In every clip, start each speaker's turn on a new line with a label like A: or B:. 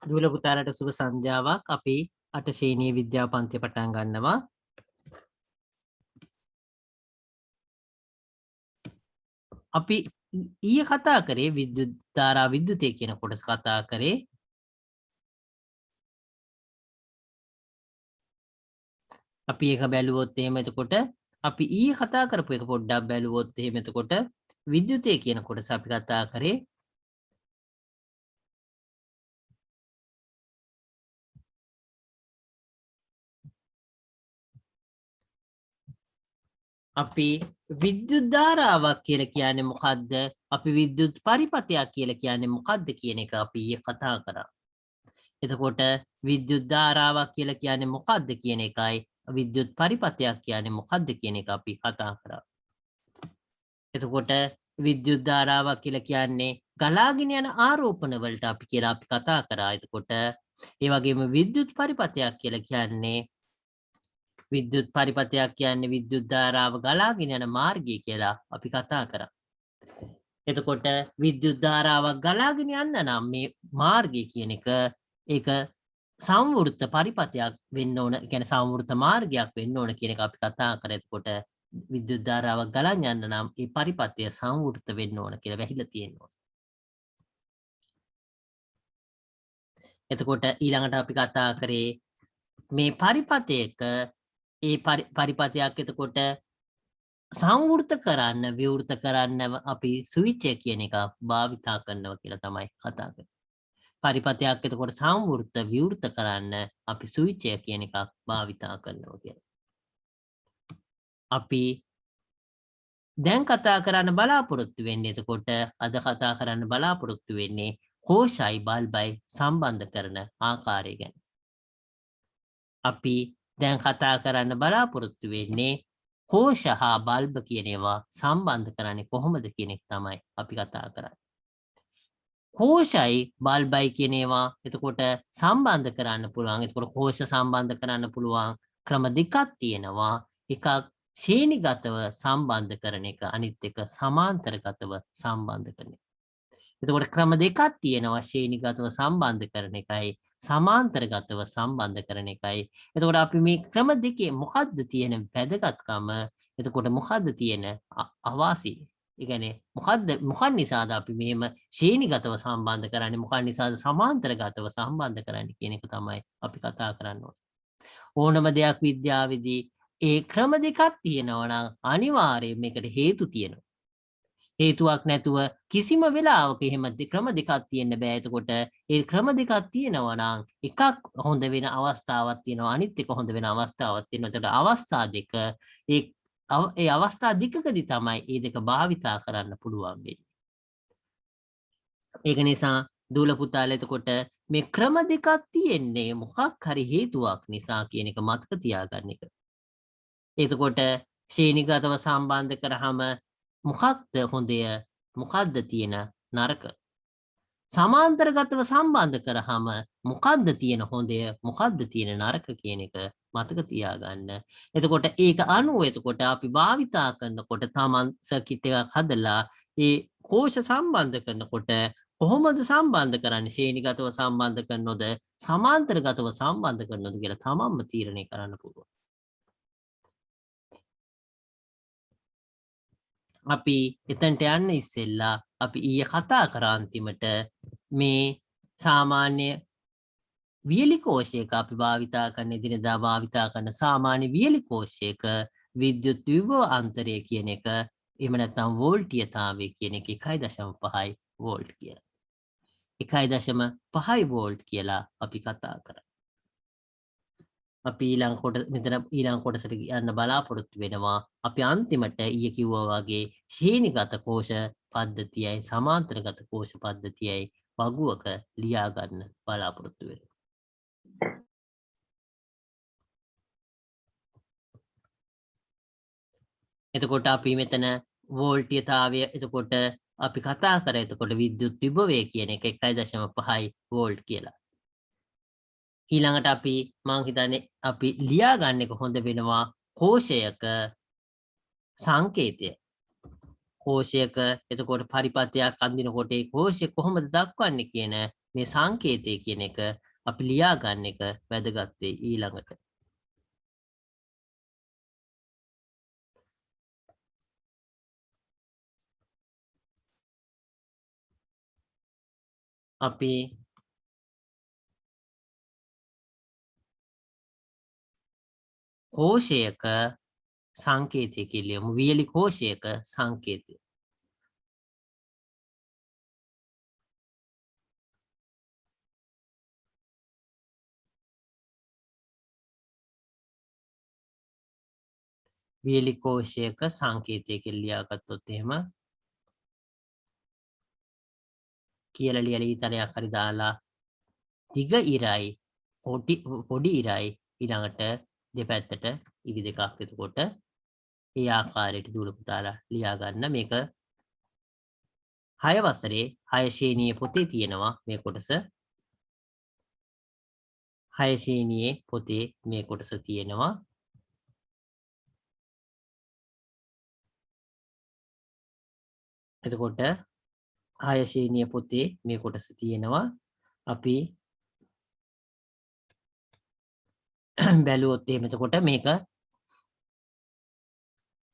A: දුවල පුතාලට සුබ සන්ධ්‍යාවක්. අපි 8 ශ්‍රේණියේ විද්‍යා පන්තිය පටන් ගන්නවා. අපි ඊයේ කතා කරේ විද්‍යුත් ධාරා විද්‍යුතය කියන කොටස කතා කරේ. අපි ඒක බැලුවොත් එහෙම එතකොට අපි ඊයේ කතා කරපු එක පොඩ්ඩක් බැලුවොත් එහෙම එතකොට විද්‍යුතය කියන කොටස අපි කතා කරේ. අපි විද්‍යුත් ධාරාවක් කියලා කියන්නේ මොකද්ද? අපි විද්‍යුත් පරිපථයක් කියලා කියන්නේ මොකද්ද කියන එක අපි ඊයේ කතා කරා. එතකොට විද්‍යුත් ධාරාවක් කියලා කියන්නේ මොකද්ද කියන එකයි විද්‍යුත් පරිපථයක් කියන්නේ මොකද්ද කියන එක අපි කතා කරා. එතකොට විද්‍යුත් ධාරාවක් කියලා කියන්නේ ගලාගෙන යන ආරෝපණ වලට අපි කතා කරා. එතකොට ඒ වගේම විද්‍යුත් පරිපථයක් කියලා කියන්නේ විද්‍යුත් පරිපථයක් කියන්නේ විද්‍යුත් ධාරාව ගලාගෙන යන මාර්ගය කියලා අපි කතා කරා. එතකොට විද්‍යුත් ධාරාවක් ගලාගෙන යන්න නම් මේ මාර්ගය කියන එක ඒක සංවෘත පරිපථයක් වෙන්න ඕන, කියන්නේ සංවෘත මාර්ගයක් වෙන්න ඕන කියන එක අපි කතා කරා. එතකොට විද්‍යුත් ධාරාවක් ගලන් යන්න නම් ඒ පරිපථය සංවෘත වෙන්න ඕන කියලා වැහිලා තියෙනවා. එතකොට ඊළඟට අපි කතා කරේ මේ පරිපථයක ඒ පරිපථයක් එතකොට සංවෘත කරන්න විවෘත කරන්න අපි ස්විච් එක කියන එක භාවිතා කරනවා කියලා තමයි කතා කරන්නේ. පරිපථයක් එතකොට සංවෘත විවෘත කරන්න අපි ස්විච් එක කියන එකක් භාවිතා කරනවා කියලා. අපි දැන් කතා කරන්න බලාපොරොත්තු වෙන්නේ එතකොට අද කතා කරන්න බලාපොරොත්තු වෙන්නේ කෝෂයි බල්බයි සම්බන්ධ කරන ආකාරය ගැන. අපි දැන් කතා කරන්න බලාපොරොත්තු වෙන්නේ කෝෂ හා බල්බ කියන ඒවා සම්බන්ධ කරන්නේ කොහොමද කියන එක තමයි අපි කතා කරන්නේ. කෝෂයි බල්බයි කියන ඒවා එතකොට සම්බන්ධ කරන්න පුළුවන්. එතකොට කෝෂ සම්බන්ධ කරන්න පුළුවන් ක්‍රම දෙකක් තියෙනවා. එකක් ශ්‍රේණිගතව සම්බන්ධ කරන එක, අනිත් එක සමාන්තරගතව සම්බන්ධ කරන එක. එතකොට ක්‍රම දෙකක් තියෙනවා. ශ්‍රේණිගතව සම්බන්ධ කරන එකයි සමාන්තරගතව සම්බන්ධ කරන එකයි. එතකොට අපි මේ ක්‍රම දෙකේ මොකද්ද තියෙන වැදගත්කම? එතකොට මොකද්ද තියෙන අවාසිය? ඒ කියන්නේ මොකක් නිසාද අපි මෙහෙම ශ්‍රේණිගතව සම්බන්ධ කරන්නේ? මොකක් නිසාද සමාන්තරගතව සම්බන්ධ කරන්නේ කියන එක තමයි අපි කතා කරන්න ඕනේ. ඕනම දෙයක් විද්‍යාවේදී ඒ ක්‍රම දෙකක් තියෙනවා නම් අනිවාර්යයෙන් මේකට හේතු තියෙනවා. හේතුවක් නැතුව කිසිම වෙලාවක එහෙම ක්‍රම දෙකක් තියෙන්න බෑ. එතකොට ඒ ක්‍රම දෙකක් තියෙනවා නම් එකක් හොඳ වෙන අවස්ථාවක් තියෙනවා, අනිත් එක හොඳ වෙන අවස්ථාවක් තියෙනවා. එතකොට අවස්ථා දෙක ඒ අවස්ථා දෙකකදී තමයි මේ දෙක භාවිතා කරන්න පුළුවන් වෙන්නේ. ඒක නිසා දූල පුතාලා එතකොට මේ ක්‍රම දෙකක් තියෙන්නේ මොකක් හරි හේතුවක් නිසා කියන එක මතක තියාගන්න එක. එතකොට ශ්‍රේණිගතව සම්බන්ධ කරාම මොකක්ද හොඳය, මොකක්ද තියෙන නරක? සමාන්තරගතව සම්බන්ධ කරාම මොකක්ද තියෙන හොඳය, මොකක්ද තියෙන නරක කියන එක මතක තියාගන්න. එතකොට ඒක අනුව එතකොට අපි භාවිතා කරනකොට තමන් සර්කිට් එකක් හදලා ඒ කෝෂ සම්බන්ධ කරනකොට කොහොමද සම්බන්ධ කරන්නේ? ශ්‍රේණිගතව සම්බන්ධ කරනවද, සමාන්තරගතව සම්බන්ධ කරනවද කියලා තමන්ම තීරණය කරන්න පුළුවන්. අපි එතනට යන්න ඉස්සෙල්ලා අපි ඊයේ කතා කරා අන්තිමට මේ සාමාන්‍ය වියලි කෝෂයක අපි භාවිතා කරන දිනදා භාවිතා කරන සාමාන්‍ය වියලි කෝෂයක විද්‍යුත් විභව අන්තරය කියන එක එහෙම නැත්නම් වෝල්ටීයතාවය කියන එක 1.5 වෝල්ට් කියලා. 1.5 වෝල්ට් කියලා අපි කතා කරා. අපි ඊළඟ කොටසට යන්න බලාපොරොත්තු වෙනවා. අපි අන්තිමට ඊයේ කිව්වා වගේ ශ්‍රේණිගත කෝෂ පද්ධතියයි සමාන්තරගත කෝෂ පද්ධතියයි වගුවක ලියා ගන්න බලාපොරොත්තු වෙනවා. එතකොට අපි මෙතන වෝල්ටීයතාවය එතකොට අපි කතා කරා. එතකොට විද්‍යුත් විභවය කියන එක 1.5 වෝල්ට් කියලා. ඊළඟට අපි මං හිතන්නේ අපි ලියා ගන්න එක හොඳ වෙනවා කෝෂයක සංකේතය. කෝෂයක එතකොට පරිපථයක් අඳිනකොට ඒ කෝෂය කොහොමද දක්වන්නේ කියන මේ සංකේතය කියන එක අපි ලියා ගන්න එක වැදගත් වෙයි ඊළඟට. අපි කෝෂයක සංකේතය කියලා ලියමු. වියලි කෝෂයක සංකේතය. වියලි කෝෂයක සංකේතය කියලා ලියාගත්තොත් එහෙම කියලා ලියලා ඊතරයක් හරි දාලා දිග ඉරයි පොඩි ඉරයි ඊළඟට දෙපැත්තට ඉරි දෙකක් එතකොට ඒ ආකාරයට දූල පුතාලා ලියා ගන්න. මේක 6 වසරේ 6 ශ්‍රේණියේ පොතේ තියෙනවා මේ කොටස. 6 ශ්‍රේණියේ පොතේ මේ කොටස තියෙනවා. එතකොට 6 ශ්‍රේණියේ පොතේ මේ කොටස තියෙනවා. අපි බැලුවොත් එහෙම එතකොට මේක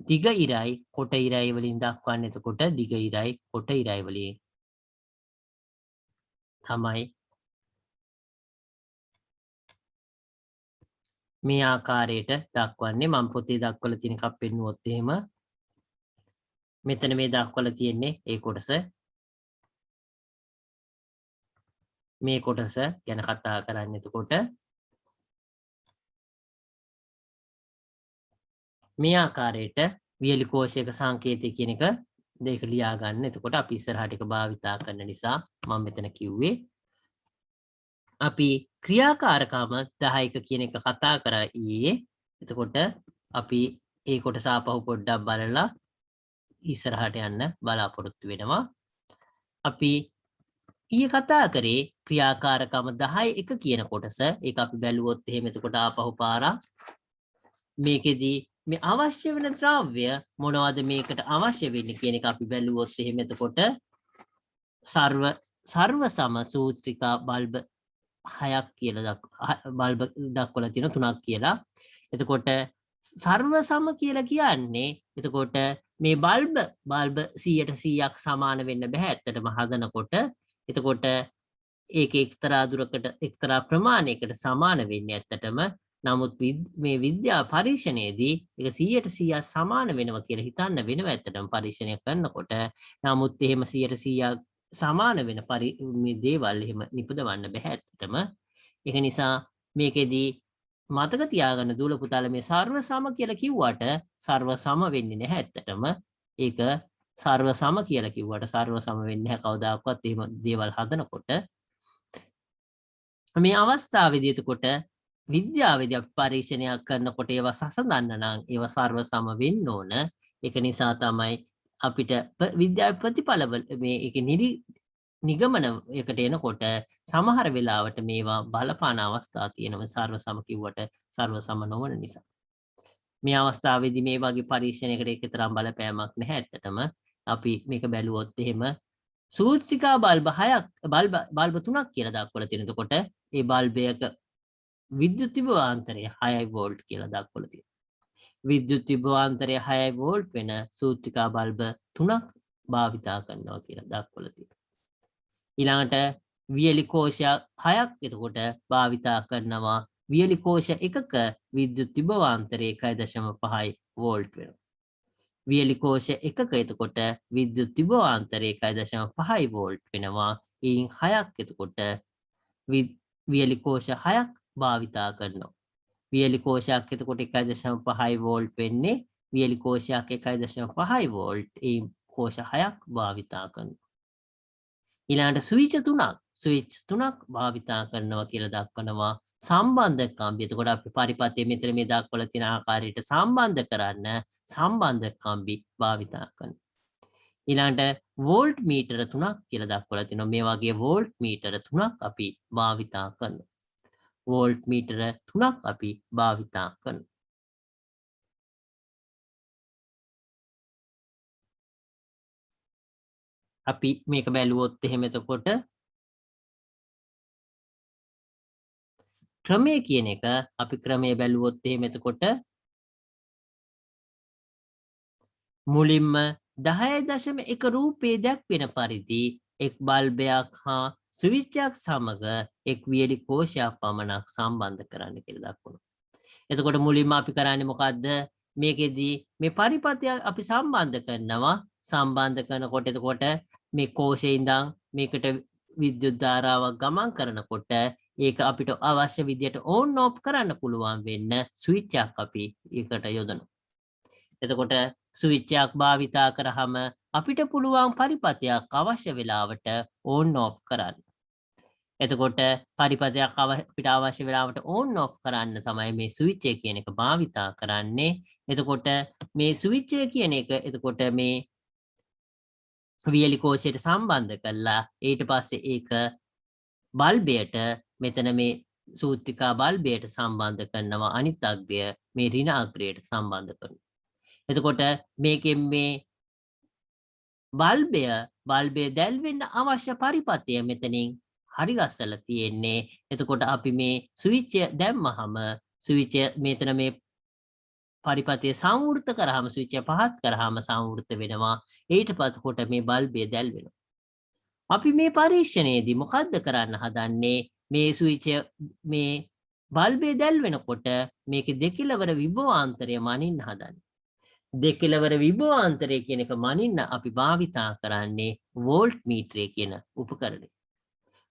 A: දිග ඉරයි කොට ඉරයි වලින් දක්වන්නේ. එතකොට දිග ඉරයි කොට ඉරයි වලින් තමයි මේ ආකාරයට දක්වන්නේ. මම පොතේ දක්වලා තියෙන එකක් පෙන්නුවොත් එහෙම මෙතන මේ දක්වලා තියෙන්නේ ඒ කොටස. මේ කොටස ගැන කතා කරන්නේ. එතකොට මේ ආකාරයට වියලි කෝෂයක සංකේතය කියන එක දෙක ලියා ගන්න. එතකොට අපි ඉස්සරහට එක භාවිතා කරන නිසා මම මෙතන කිව්වේ අපි ක්‍රියාකාරකම 10ක කියන එක කතා කරා ඊයේ. එතකොට අපි ඒ කොටස ආපහු පොඩ්ඩක් බලලා ඉස්සරහට යන්න බලාපොරොත්තු වෙනවා. අපි ඊයේ කතා කරේ ක්‍රියාකාරකම 10 එක කියන කොටස. ඒක අපි බැලුවොත් එහෙම එතකොට ආපහු පාරක් මේකෙදී මේ අවශ්‍ය වෙන ද්‍රව්‍ය මොනවද මේකට අවශ්‍ය වෙන්නේ කියන එක අපි බැලුවොත් එහෙම එතකොට සර්ව සම සූත්‍රිකා බල්බ 6ක් කියලා බල්බ දක්වලා තියෙන 3ක් කියලා. එතකොට සර්ව සම කියලා කියන්නේ එතකොට මේ බල්බ 100%ක් සමාන වෙන්න බෑ ඇත්තටම හදනකොට. එතකොට ඒක එක්තරා දුරකට එක්තරා ප්‍රමාණයකට සමාන වෙන්නේ ඇත්තටම. නමුත් මේ විද්‍යා පරීක්ෂණයේදී ඒක 100% සමාන වෙනවා කියලා හිතන්න වෙනවා ඇත්තටම පරීක්ෂණය කරනකොට. නමුත් එහෙම 100% සමාන වෙන මේ දේවල් එහෙම නිපදවන්න බෑ ඇත්තටම. ඒක නිසා මේකෙදී මතක තියාගන්න දූල පුතාලා මේ සර්ව සම කියලා කිව්වට සර්ව සම වෙන්නේ නැහැ ඇත්තටම. ඒක සර්ව සම කියලා කිව්වට සර්ව සම වෙන්නේ නැහැ කවදාකවත් එහෙම දේවල් හදනකොට. මේ අවස්ථාවේදී එතකොට විද්‍යාවේදී අපි පරීක්ෂණයක් කරනකොට ඒවා සසඳන්න නම් ඒවා සර්ව සම වෙන්න ඕන. ඒක නිසා තමයි අපිට විද්‍යාවේ ප්‍රතිඵල මේ ඒක නිගමන එකට එනකොට සමහර වෙලාවට මේවා බලපාන අවස්ථා තියෙනවා සර්ව සම කිව්වට සර්ව සම නොවන නිසා. මේ අවස්ථාවේදී මේ වගේ පරීක්ෂණයකට ඒකතරම් බලපෑමක් නැහැ ඇත්තටම. අපි මේක බැලුවොත් එහෙම සූත්‍රිකා බල්බ 6ක් බල්බ 3ක් කියලා දක්වලා තියෙනවා. එතකොට ඒ බල්බයක විද්‍යුත් විභවාන්තරය 6 වෝල්ට් කියලා දක්වලා තියෙනවා. විද්‍යුත් විභවාන්තරය 6 වෝල්ට් වෙන සූත්‍රිකා බල්බ 3ක් භාවිතා කරනවා කියලා දක්වලා තියෙනවා. ඊළඟට වියලි කෝෂ 6ක් එතකොට භාවිතා කරනවා. වියලි කෝෂ එකක විද්‍යුත් විභවාන්තරය 1.5 වෝල්ට් වෙනවා. වියලි කෝෂ එකක එතකොට විද්‍යුත් විභවාන්තරය 1.5 වෝල්ට් වෙනවා. ඊයින් 6ක් එතකොට වියලි කෝෂ 6ක් භාවිතා කරනවා. වියලි කෝෂයක් එතකොට 1.5 වෝල්ට් වෙන්නේ. වියලි කෝෂයක් 1.5 වෝල්ට් ඒ කෝෂ 6ක් භාවිතා කරනවා. ඊළඟට ස්විච් තුනක් භාවිතා කරනවා කියලා දක්වනවා. සම්බන්ධ කම්බි. එතකොට අපි පරිපථයේ මෙතන මේ දක්වලා තියෙන ආකාරයට සම්බන්ධ කරන්න සම්බන්ධ කම්බි භාවිතා කරනවා. ඊළඟට වෝල්ට් මීටර 3ක් කියලා දක්වලා තිනවා. මේ වගේ වෝල්ට් මීටර 3ක් අපි භාවිතා කරනවා. වෝල්ට් මීටර 3ක් අපි භාවිතා කරනවා. අපි මේක බැලුවොත් එහෙම එතකොට ක්‍රමය කියන එක අපි ක්‍රමය බැලුවොත් එහෙම එතකොට මුලින්ම 10.1 රූපයේ දැක්වෙන පරිදි එක් බල්බයක් හා ස්විච්යක් සමග එක් වියලි කෝෂයක් පමණක් සම්බන්ධ කරන්න කියලා දක්වනවා. එතකොට මුලින්ම අපි කරන්නේ මොකද්ද? මේකෙදී මේ පරිපථය අපි සම්බන්ධ කරනවා. සම්බන්ධ කරනකොට එතකොට මේ කෝෂයේ ඉඳන් මේකට විද්‍යුත් ධාරාවක් ගමන් කරනකොට ඒක අපිට අවශ්‍ය විදියට ඕන් ඕෆ් කරන්න පුළුවන් වෙන්න ස්විච් එකක් අපි ඒකට යොදනවා. එතකොට ස්විච් එකක් භාවිතා කරාම අපිට පුළුවන් පරිපථයක් අවශ්‍ය වෙලාවට ඕන් ඕෆ් කරන්න. එතකොට පරිපථයක් අපිට අවශ්‍ය වෙලාවට ඕන් ඕෆ් කරන්න තමයි මේ ස්විච් එක කියන එක භාවිතා කරන්නේ. එතකොට මේ ස්විච් එක කියන එක එතකොට මේ වියලි කෝෂයට සම්බන්ධ කරලා ඊට පස්සේ ඒක බල්බයට මෙතන මේ සූත්‍රිකා බල්බයට සම්බන්ධ කරනවා අනිත් අග්‍රය මේ ඍණ අග්‍රයට සම්බන්ධ කරනවා. එතකොට මේකෙන් මේ බල්බය දැල්වෙන්න අවශ්‍ය පරිපථය මෙතනින් හරි ගස්සලා තියෙන්නේ. එතකොට අපි මේ ස්විච් එක දැම්මහම ස්විච් එක මෙතන මේ පරිපථය සංවෘත කරාම ස්විච් එක පහත් කරාම සංවෘත වෙනවා. ඊට පස්සේ මේ බල්බය දැල්වෙනවා. අපි මේ පරීක්ෂණයේදී මොකද්ද කරන්න හදන්නේ? මේ ස්විච් මේ බල්බය දැල්වෙනකොට මේකේ දෙකිලවර විභවාන්තරය මනින්න හදන්නේ. දෙකිලවර විභවාන්තරය කියන එක මනින්න අපි භාවිතා කරන්නේ වෝල්ට් මීටරය කියන උපකරණය.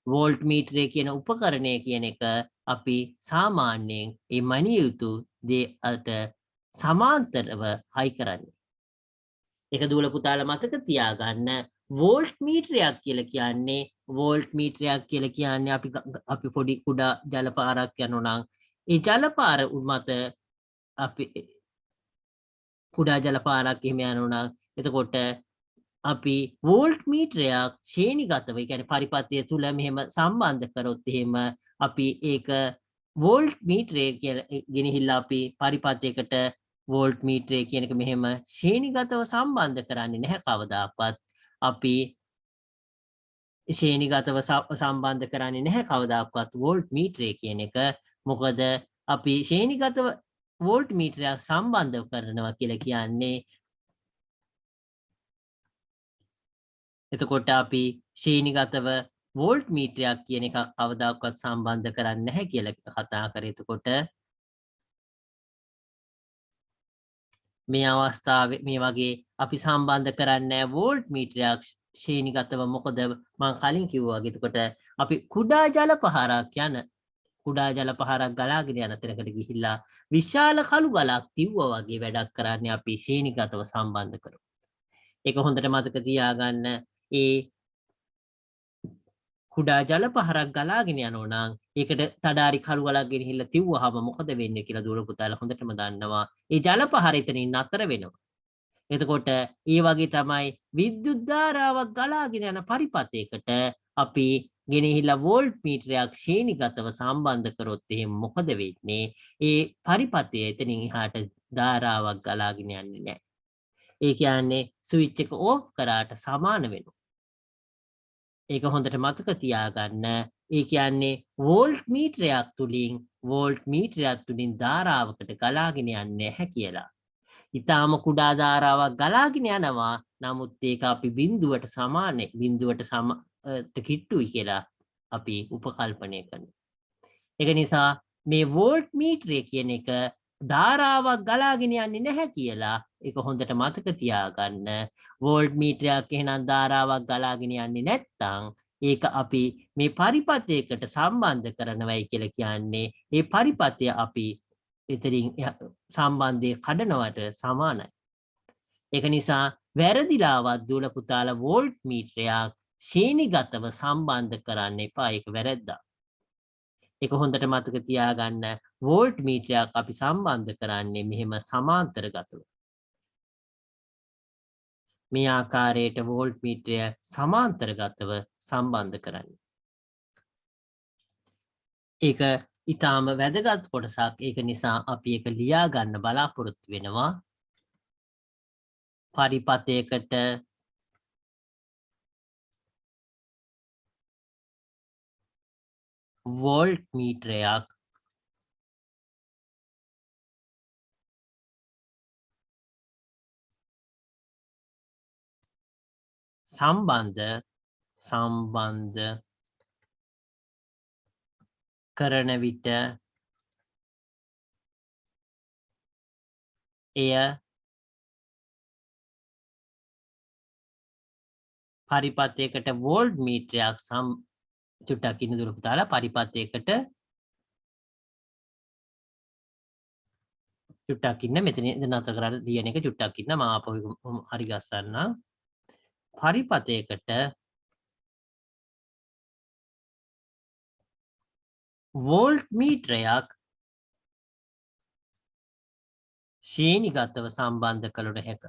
A: වෝල්ට් මීටරය කියන උපකරණය කියන එක අපි සාමාන්‍යයෙන් මේ මනිය යුතු දේ අත සමාන්තරව හයි කරන්නේ. ඒක දුවල පුතාලා මතක තියාගන්න වෝල්ට් මීටරයක් කියලා කියන්නේ අපි පොඩි කුඩා ජල පාරක් යනවා නම් ඒ ජල පාර මත අපි කුඩා ජල පාරක් එහෙම යනවා නම් එතකොට අපි වෝල්ට් මීටරයක් ශ්‍රේණිගතව ඒ කියන්නේ පරිපථය තුල මෙහෙම සම්බන්ධ කරොත් එහෙම අපි ඒක වෝල්ට් මීටරය කියලා ගෙනහිල්ලා අපි පරිපථයකට වෝල්ට් මීටරය කියන එක මෙහෙම ශ්‍රේණිගතව සම්බන්ධ කරන්නේ නැහැ කවදාකවත්. අපි ශ්‍රේණිගතව සම්බන්ධ කරන්නේ නැහැ කවදාකවත් වෝල්ට් මීටරය කියන එක. මොකද අපි ශ්‍රේණිගතව වෝල්ට් මීටරයක් සම්බන්ධ කරනවා කියලා කියන්නේ එතකොට අපි ශ්‍රේණිගතව වෝල්ට් මීටරයක් කියන එකක් කවදාකවත් සම්බන්ධ කරන්නේ නැහැ කියලා කතා කරේ. එතකොට මේ අවස්ථාවේ මේ වගේ අපි සම්බන්ධ කරන්නේ වෝල්ට් මීටරයක් ශ්‍රේණිගතව. මොකද මම කලින් කිව්වා වගේ එතකොට අපි කුඩා ජල පහරක් ගලාගෙන යන තැනකට ගිහිල්ලා විශාල කළු ගලක් තිව්වා වගේ වැඩක් කරන්නේ අපි ශ්‍රේණිගතව සම්බන්ධ කරමු. ඒක හොඳට මතක තියාගන්න. ඒ කුඩා ජල පහරක් ගලාගෙන යනවා නම් ඒකට තඩාරි කළු ගලක් ගෙනහිල්ලා තිව්වහම මොකද වෙන්නේ කියලා දුර පුතාලා හොඳටම දන්නවා. ඒ ජල පහර එතනින් නතර වෙනවා. එතකොට ඒ වගේ තමයි විද්‍යුත් ධාරාවක් ගලාගෙන යන පරිපථයකට අපි ගෙනහිල්ලා වෝල්ට් මීටරයක් ශ්‍රේණිගතව සම්බන්ධ කරොත් එහෙනම් මොකද වෙන්නේ? ඒ පරිපථය එතනින් එහාට ධාරාවක් ගලාගෙන යන්නේ නැහැ. ඒ කියන්නේ ස්විච් එක ඕෆ් කරාට සමාන වෙනවා. ඒක හොඳට මතක තියාගන්න. ඒ කියන්නේ වෝල්ට් මීටරයක් තුලින් ධාරාවකට ගලාගෙන යන්නේ නැහැ කියලා. ඊටාම කුඩා ධාරාවක් ගලාගෙන යනවා. නමුත් ඒක අපි බිඳුවට කිට්ටුයි කියලා අපි උපකල්පනය කරනවා. ඒක නිසා මේ වෝල්ට් මීටරය කියන එක ධාරාවක් ගලාගෙන යන්නේ නැහැ කියලා ඒක හොඳට මතක තියාගන්න. වෝල්ට් මීටරයක් එහෙනම් ධාරාවක් ගලාගෙන යන්නේ නැත්නම් ඒක අපි මේ පරිපථයකට සම්බන්ධ කරනවයි කියලා කියන්නේ මේ පරිපථය අපි එතරින් සම්බන්ධය කඩනවට සමානයි. ඒක නිසා වැරදිලාවත් දුවල පුතාලා වෝල්ට් මීටරයක් ශ්‍රේණිගතව සම්බන්ධ කරන්න එපා. ඒක වැරද්දක්. ඒක හොඳට මතක තියාගන්න. වෝල්ට් මීටරයක් අපි සම්බන්ධ කරන්නේ මෙහෙම සමාන්තරගතව. මේ ආකාරයට වෝල්ට් මීටරය සමාන්තරගතව සම්බන්ධ කරන්නේ. ඒක ඊටාම වැදගත් කොටසක්. ඒක නිසා අපි ඒක ලියා ගන්න බලාපොරොත්තු වෙනවා. පරිපථයකට වෝල්ට් මීටරයක් සම්බන්ධ කරන විට එය පරිපථයකට වෝල්ට් මීටරයක් චුට්ටක් ඉන්න දුර පුතාලා පරිපථයකට චුට්ටක් ඉන්න මෙතන නතර කරලා දියන එක චුට්ටක් ඉන්න මම ආපහු හරි ගස්සන්න පරිපථයකට වෝල්ට් මීටරයක් ශ්‍රේණිගතව සම්බන්ධ කළ හැක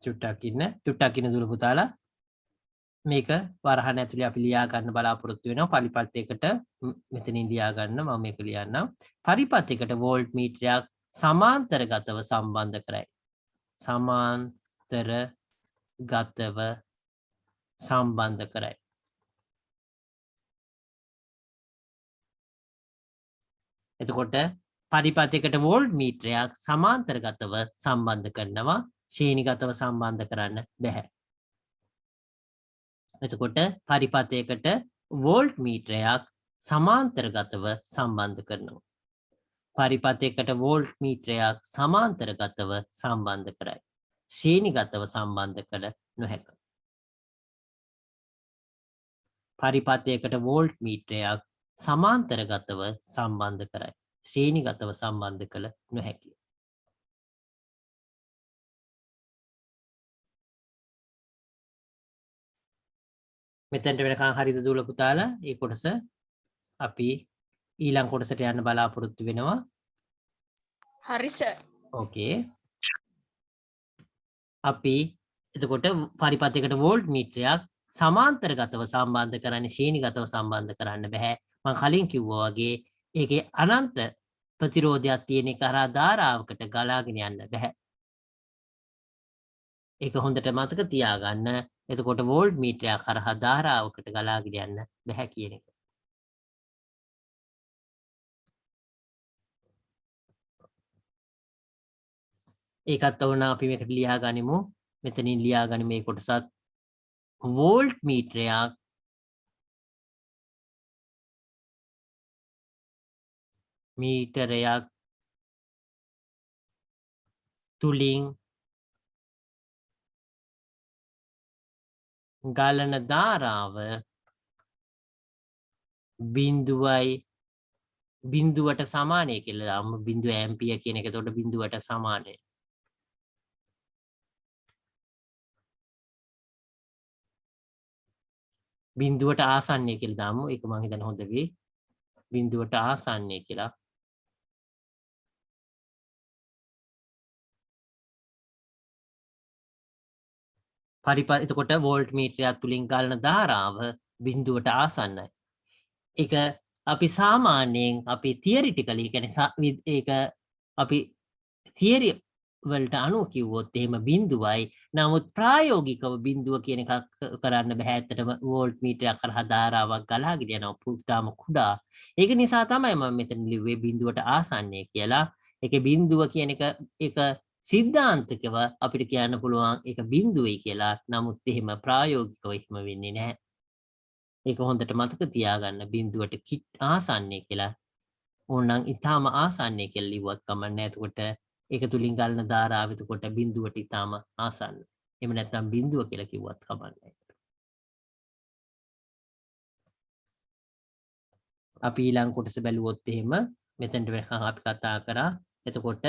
A: චුට්ටක් ඉන්න දුර පුතාලා මේක වරහන් ඇතුලේ අපි ලියා ගන්න බලාපොරොත්තු වෙනවා පරිපථයකට මෙතනින් ලියා ගන්න මම මේක ලියන්නම් පරිපථයකට වෝල්ට් මීටරයක් සමාන්තරගතව සම්බන්ධ කරයි සමාන්තරගතව සම්බන්ධ කරයි එතකොට පරිපථයකට වෝල්ට් මීටරයක් සමාන්තරගතව සම්බන්ධ කරනවා ශ්‍රේණිගතව සම්බන්ධ කරන්න බැහැ එතකොට පරිපථයකට වෝල්ට් මීටරයක් සමාන්තරගතව සම්බන්ධ කරනවා. පරිපථයකට වෝල්ට් මීටරයක් සමාන්තරගතව සම්බන්ධ කරයි. ශ්‍රේණිගතව සම්බන්ධ කළ නොහැක. පරිපථයකට වෝල්ට් මීටරයක් සමාන්තරගතව සම්බන්ධ කරයි. ශ්‍රේණිගතව සම්බන්ධ කළ නොහැකිය. මෙතෙන්ට වෙනකන් හරිද දුවල පුතාලා මේ කොටස අපි ඊළඟ කොටසට යන්න බලාපොරොත්තු වෙනවා
B: හරි සර්
A: ඕකේ අපි එතකොට පරිපථයකට වෝල්ට් මීටරයක් සමාන්තරගතව සම්බන්ධ කරන්නේ ශ්‍රේණිගතව සම්බන්ධ කරන්න බෑ මම කලින් කිව්වා වගේ ඒකේ අනන්ත ප්‍රතිරෝධයක් තියෙන එක හරහා ධාරාවකට ගලාගෙන යන්න බෑ ඒක හොඳට මතක තියාගන්න එතකොට වෝල්ට් මීටරයක් හරහා ධාරාවකට ගලාගෙන යන්න බෑ කියන එක. ඒකත් ඕන අපි මේකට ලියා ගනිමු. මෙතනින් ලියා ගනිමු මේ කොටසත් වෝල්ට් මීටරයක් තුලින් ගලන ධාරාව බිඳුවට සමානයි කියලා දාමු. බිඳුව ඇම්පියර් කියන එක එතකොට බිඳුවට සමානයි. බිඳුවට ආසන්නය කියලා දාමු. ඒක මම හිතන්නේ හොඳ වෙයි. බිඳුවට ආසන්නය කියලා. එතකොට වෝල්ට් මීටරයක් තුලින් ගලන ධාරාව බිඳුවට ආසන්නයි. ඒක අපි සාමාන්‍යයෙන් අපි තියරිටිකලි කියන්නේ ඒක අපි තියරි වලට අනුව කිව්වොත් එහෙම බිඳුවයි. නමුත් ප්‍රායෝගිකව බිඳුව කියන එක කරන්න බෑ. ඇත්තටම වෝල්ට් මීටරයක් කරහා ධාරාවක් ගලාගෙන යනවා පුතාම කුඩා. ඒක නිසා තමයි මම මෙතන ලිව්වේ බිඳුවට ආසන්නය කියලා. ඒකේ බිඳුව කියන එක සිද්ධාන්තිකව අපිට කියන්න පුළුවන් ඒක බිඳුවයි කියලා. නමුත් එහෙම ප්‍රායෝගිකව එහෙම වෙන්නේ නැහැ. ඒක හොඳට මතක තියාගන්න බිඳුවට ආසන්නය කියලා. ඕනනම් ඊටාම ආසන්නය කියලා ලිව්වත් කමක් නැහැ. එතකොට ඒක තුලින් ගලන ධාරාව එතකොට බිඳුවට ඊටාම ආසන්න. එහෙම නැත්නම් බිඳුව කියලා කිව්වත් කමක් නැහැ. අපි ඊළඟ කොටස බැලුවොත් එහෙම මෙතෙන්ට වෙනකන් අපි කතා කරා. එතකොට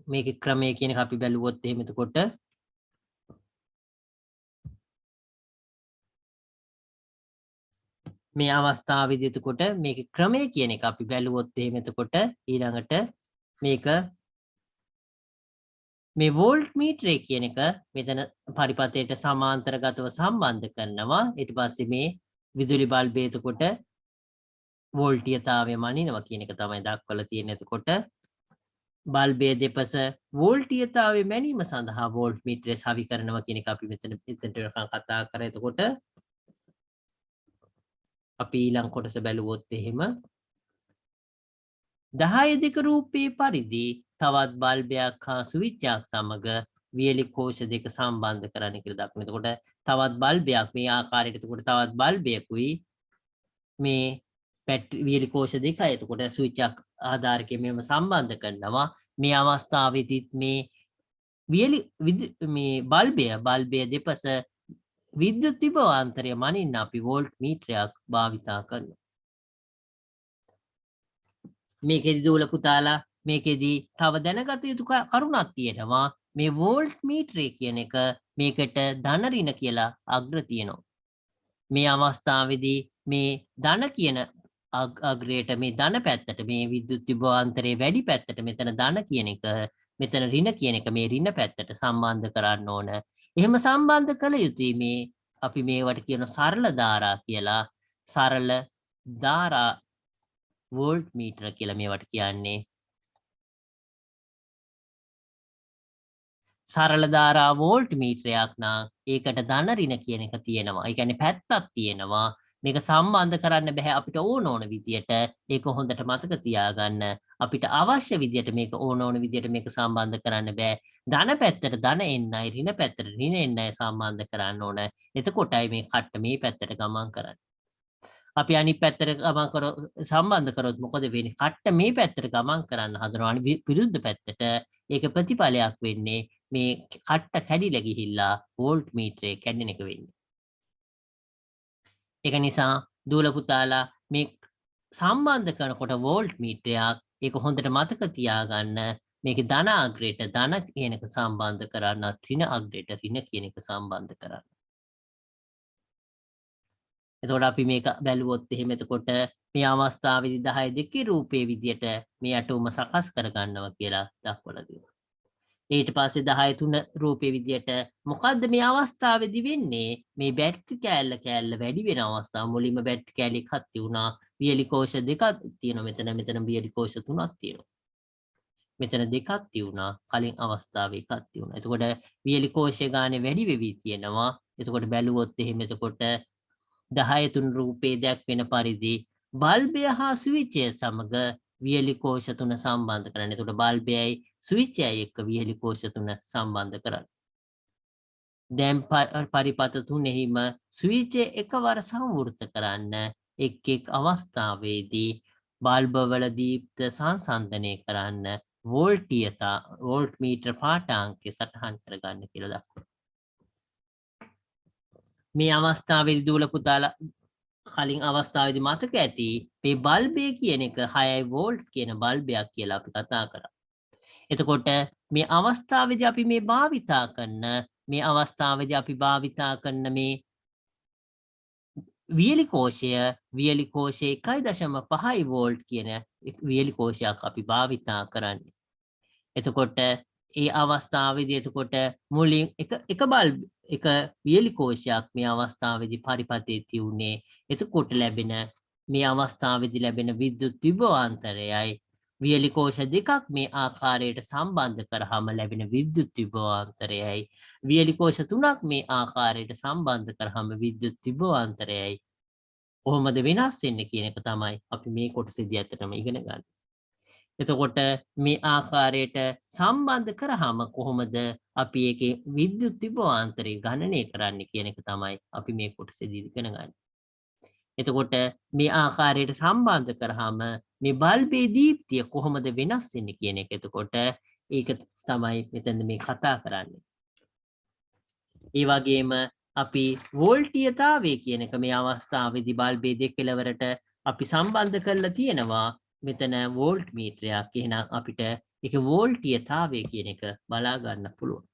A: මේකේ ක්‍රමය කියන එක අපි බැලුවොත් එහෙම එතකොට මේ අවස්ථාවේදී එතකොට මේකේ ක්‍රමය කියන එක අපි බැලුවොත් එහෙම එතකොට ඊළඟට මේක මේ වෝල්ට් මීටරය කියන එක මෙතන පරිපථයට සමාන්තරගතව සම්බන්ධ කරනවා ඊට පස්සේ මේ විදුලි බල්බය එතකොට වෝල්ටීයතාවය මනිනවා කියන එක තමයි දක්වලා තියෙන්නේ එතකොට බල්බය දෙපස වෝල්ටීයතාවය මැනීම සඳහා වෝල්ට් මීටරය සවි කරනවා කියන එක අපි මෙතනට කතා කරා. එතකොට අපි ඊළඟ කොටස බැලුවොත් එහෙම 10 රූපයේ පරිදි තවත් බල්බයක් හා ස්විච් එකක් සමග වියලි කෝෂ දෙක සම්බන්ධ කරන්න කියලා දක්වන. එතකොට තවත් බල්බයක් මේ ආකාරයට එතකොට තවත් බල්බයකුයි මේ වියලි කෝෂ දෙකයි. එතකොට ස්විච් එක ආධාරකයෙන් මේව සම්බන්ධ කරනවා. මේ අවස්ථාවේදීත් මේ මේ බල්බය දෙපස විද්‍යුත් විභවාන්තරය මනින්න අපි වෝල්ට් මීටරයක් භාවිතා කරනවා. මේකෙදි දූල පුතාලා මේකෙදි තව දැනගත යුතු කරුණක් තියෙනවා. මේ වෝල්ට් මීටරය කියන එක මේකට ධන ඍණ කියලා අග්‍ර තියෙනවා. මේ අවස්ථාවේදී මේ ධන කියන අග්‍රයට මේ ධන පැත්තට මේ විද්‍යුත් විභවාන්තරයේ වැඩි පැත්තට මෙතන ධන කියන එක මෙතන ඍණ කියන එක මේ ඍණ පැත්තට සම්බන්ධ කරන්න ඕන. එහෙම සම්බන්ධ කළ යුතුයි මේ අපි මේවට කියන සරල ධාරා කියලා. සරල ධාරා වෝල්ට් මීටර කියලා මේවට කියන්නේ. සරල ධාරා වෝල්ට් මීටරයක් නම් ඒකට ධන ඍණ කියන එක තියෙනවා. ඒ කියන්නේ පැත්තක් තියෙනවා. මේක සම්බන්ධ කරන්න බෑ අපිට ඕන විදියට. ඒක හොඳට මතක තියාගන්න. අපිට අවශ්‍ය විදියට මේක ඕන විදියට මේක සම්බන්ධ කරන්න බෑ. ධන පැත්තට ධන එන්නයි ඍණ පැත්තට ඍණ එන්නයි සම්බන්ධ කරන්න ඕන. එතකොටයි මේ කට්ට මේ පැත්තට ගමන් කරන්නේ. අපි අනිත් පැත්තට ගමන් කරොත් සම්බන්ධ කරොත් මොකද වෙන්නේ? කට්ට මේ පැත්තට ගමන් කරන්න හදනවා. විරුද්ධ පැත්තට ඒක ප්‍රතිඵලයක් වෙන්නේ මේ කට්ට කැඩිලා ගිහිල්ලා වෝල්ට් මීටරේ කැඩෙන එක වෙන්නේ. ඒක නිසා දූල පුතාලා මේ සම්බන්ධ කරනකොට වෝල්ට් මීටරයක් ඒක හොඳට මතක තියාගන්න. මේකේ ධන අග්‍රයට ධන කියන එක සම්බන්ධ කරන්න, ඍණ අග්‍රයට ඍණ කියන එක සම්බන්ධ කරන්න. එතකොට අපි මේක බැලුවොත් එහෙම එතකොට මේ අවස්ථාවේදී 10 රූපයේ විදියට මේ අටුම සකස් කරගන්නවා කියලා දක්වලා තියෙනවා. ඊට පස්සේ 10 රූපයේ විදියට මොකද්ද මේ අවස්ථාවේදී වෙන්නේ? මේ බැටරි කෑල්ල වැඩි වෙන අවස්ථාව. මුලින්ම බැටරි කෑල්ල එකක් තියුණා. වියලි කෝෂ දෙකක් තියෙනවා. මෙතන වියලි කෝෂ තුනක් තියෙනවා. මෙතන දෙකක් තියුණා. කලින් අවස්ථාවේ එකක් තියුණා. එතකොට වියලි කෝෂය ගානේ වැඩි වෙවි තියෙනවා. එතකොට බැලුවොත් එහෙම එතකොට 10 රූපේ දැක්වෙන පරිදි බල්බය හා ස්විචය සමග වියලි කෝෂ තුන සම්බන්ධ කරන්න. එතකොට බල්බයයි ස්විචයයි එක්ක වියලි කෝෂ තුන සම්බන්ධ කරන්න. දැන් පරිපත තුනෙහිම ස්විචය එකවර සංවෘත කරන්න. එක් අවස්ථාවේදී බල්බවල දීප්ත සංසන්දනය කරන්න වෝල්ට් මීටර පාඨාංකය සටහන් කරගන්න කියලා දක්වනවා. මේ අවස්ථාවේදී දූල පුතාලා කලින් අවස්ථාවේදී මතක ඇති මේ බල්බය කියන එක 6 වෝල්ට් කියන බල්බයක් කියලා අපි කතා කරා. එතකොට මේ අවස්ථාවේදී අපි මේ භාවිතා කරන මේ වියලි කෝෂය 1.5 වෝල්ට් කියන වියලි කෝෂයක් අපි භාවිතා කරන්නේ. එතකොට ඒ අවස්ථාවේදී එතකොට මුලින් එක වියලි කෝෂයක් මේ අවස්ථාවේදී පරිපතේ තියුනේ. එතකොට ලැබෙන මේ අවස්ථාවේදී ලැබෙන විද්‍යුත් විභවාන්තරයයි වියලි කෝෂ දෙකක් මේ ආකාරයට සම්බන්ධ කරාම ලැබෙන විද්‍යුත් විභවාන්තරයයි වියලි කෝෂ තුනක් මේ ආකාරයට සම්බන්ධ කරාම විද්‍යුත් විභවාන්තරයයි කොහොමද වෙනස් වෙන්නේ කියන එක තමයි අපි මේ කොටසේදී ඇත්තටම ඉගෙන ගන්න. එතකොට මේ ආකාරයට සම්බන්ධ කරාම කොහොමද අපි ඒකේ විද්‍යුත් විභවාන්තරය ගණනය කරන්නේ කියන එක තමයි අපි මේ කොටසේදී ඉගෙන ගන්න. එතකොට මේ ආකාරයට සම්බන්ධ කරාම මේ බල්බේ දීප්තිය කොහොමද වෙනස් වෙන්නේ කියන එක එතකොට ඒක තමයි මෙතන මේ කතා කරන්නේ. ඒ වගේම අපි වෝල්ටීයතාවය කියන එක මේ අවස්ථාවේදී බල්බේ දෙකලවරට අපි සම්බන්ධ කරලා තියෙනවා. මෙතන වෝල්ට් මීටරයක්. එහෙනම් අපිට ඒක වෝල්ටීයතාවය කියන එක බලා ගන්න පුළුවන්.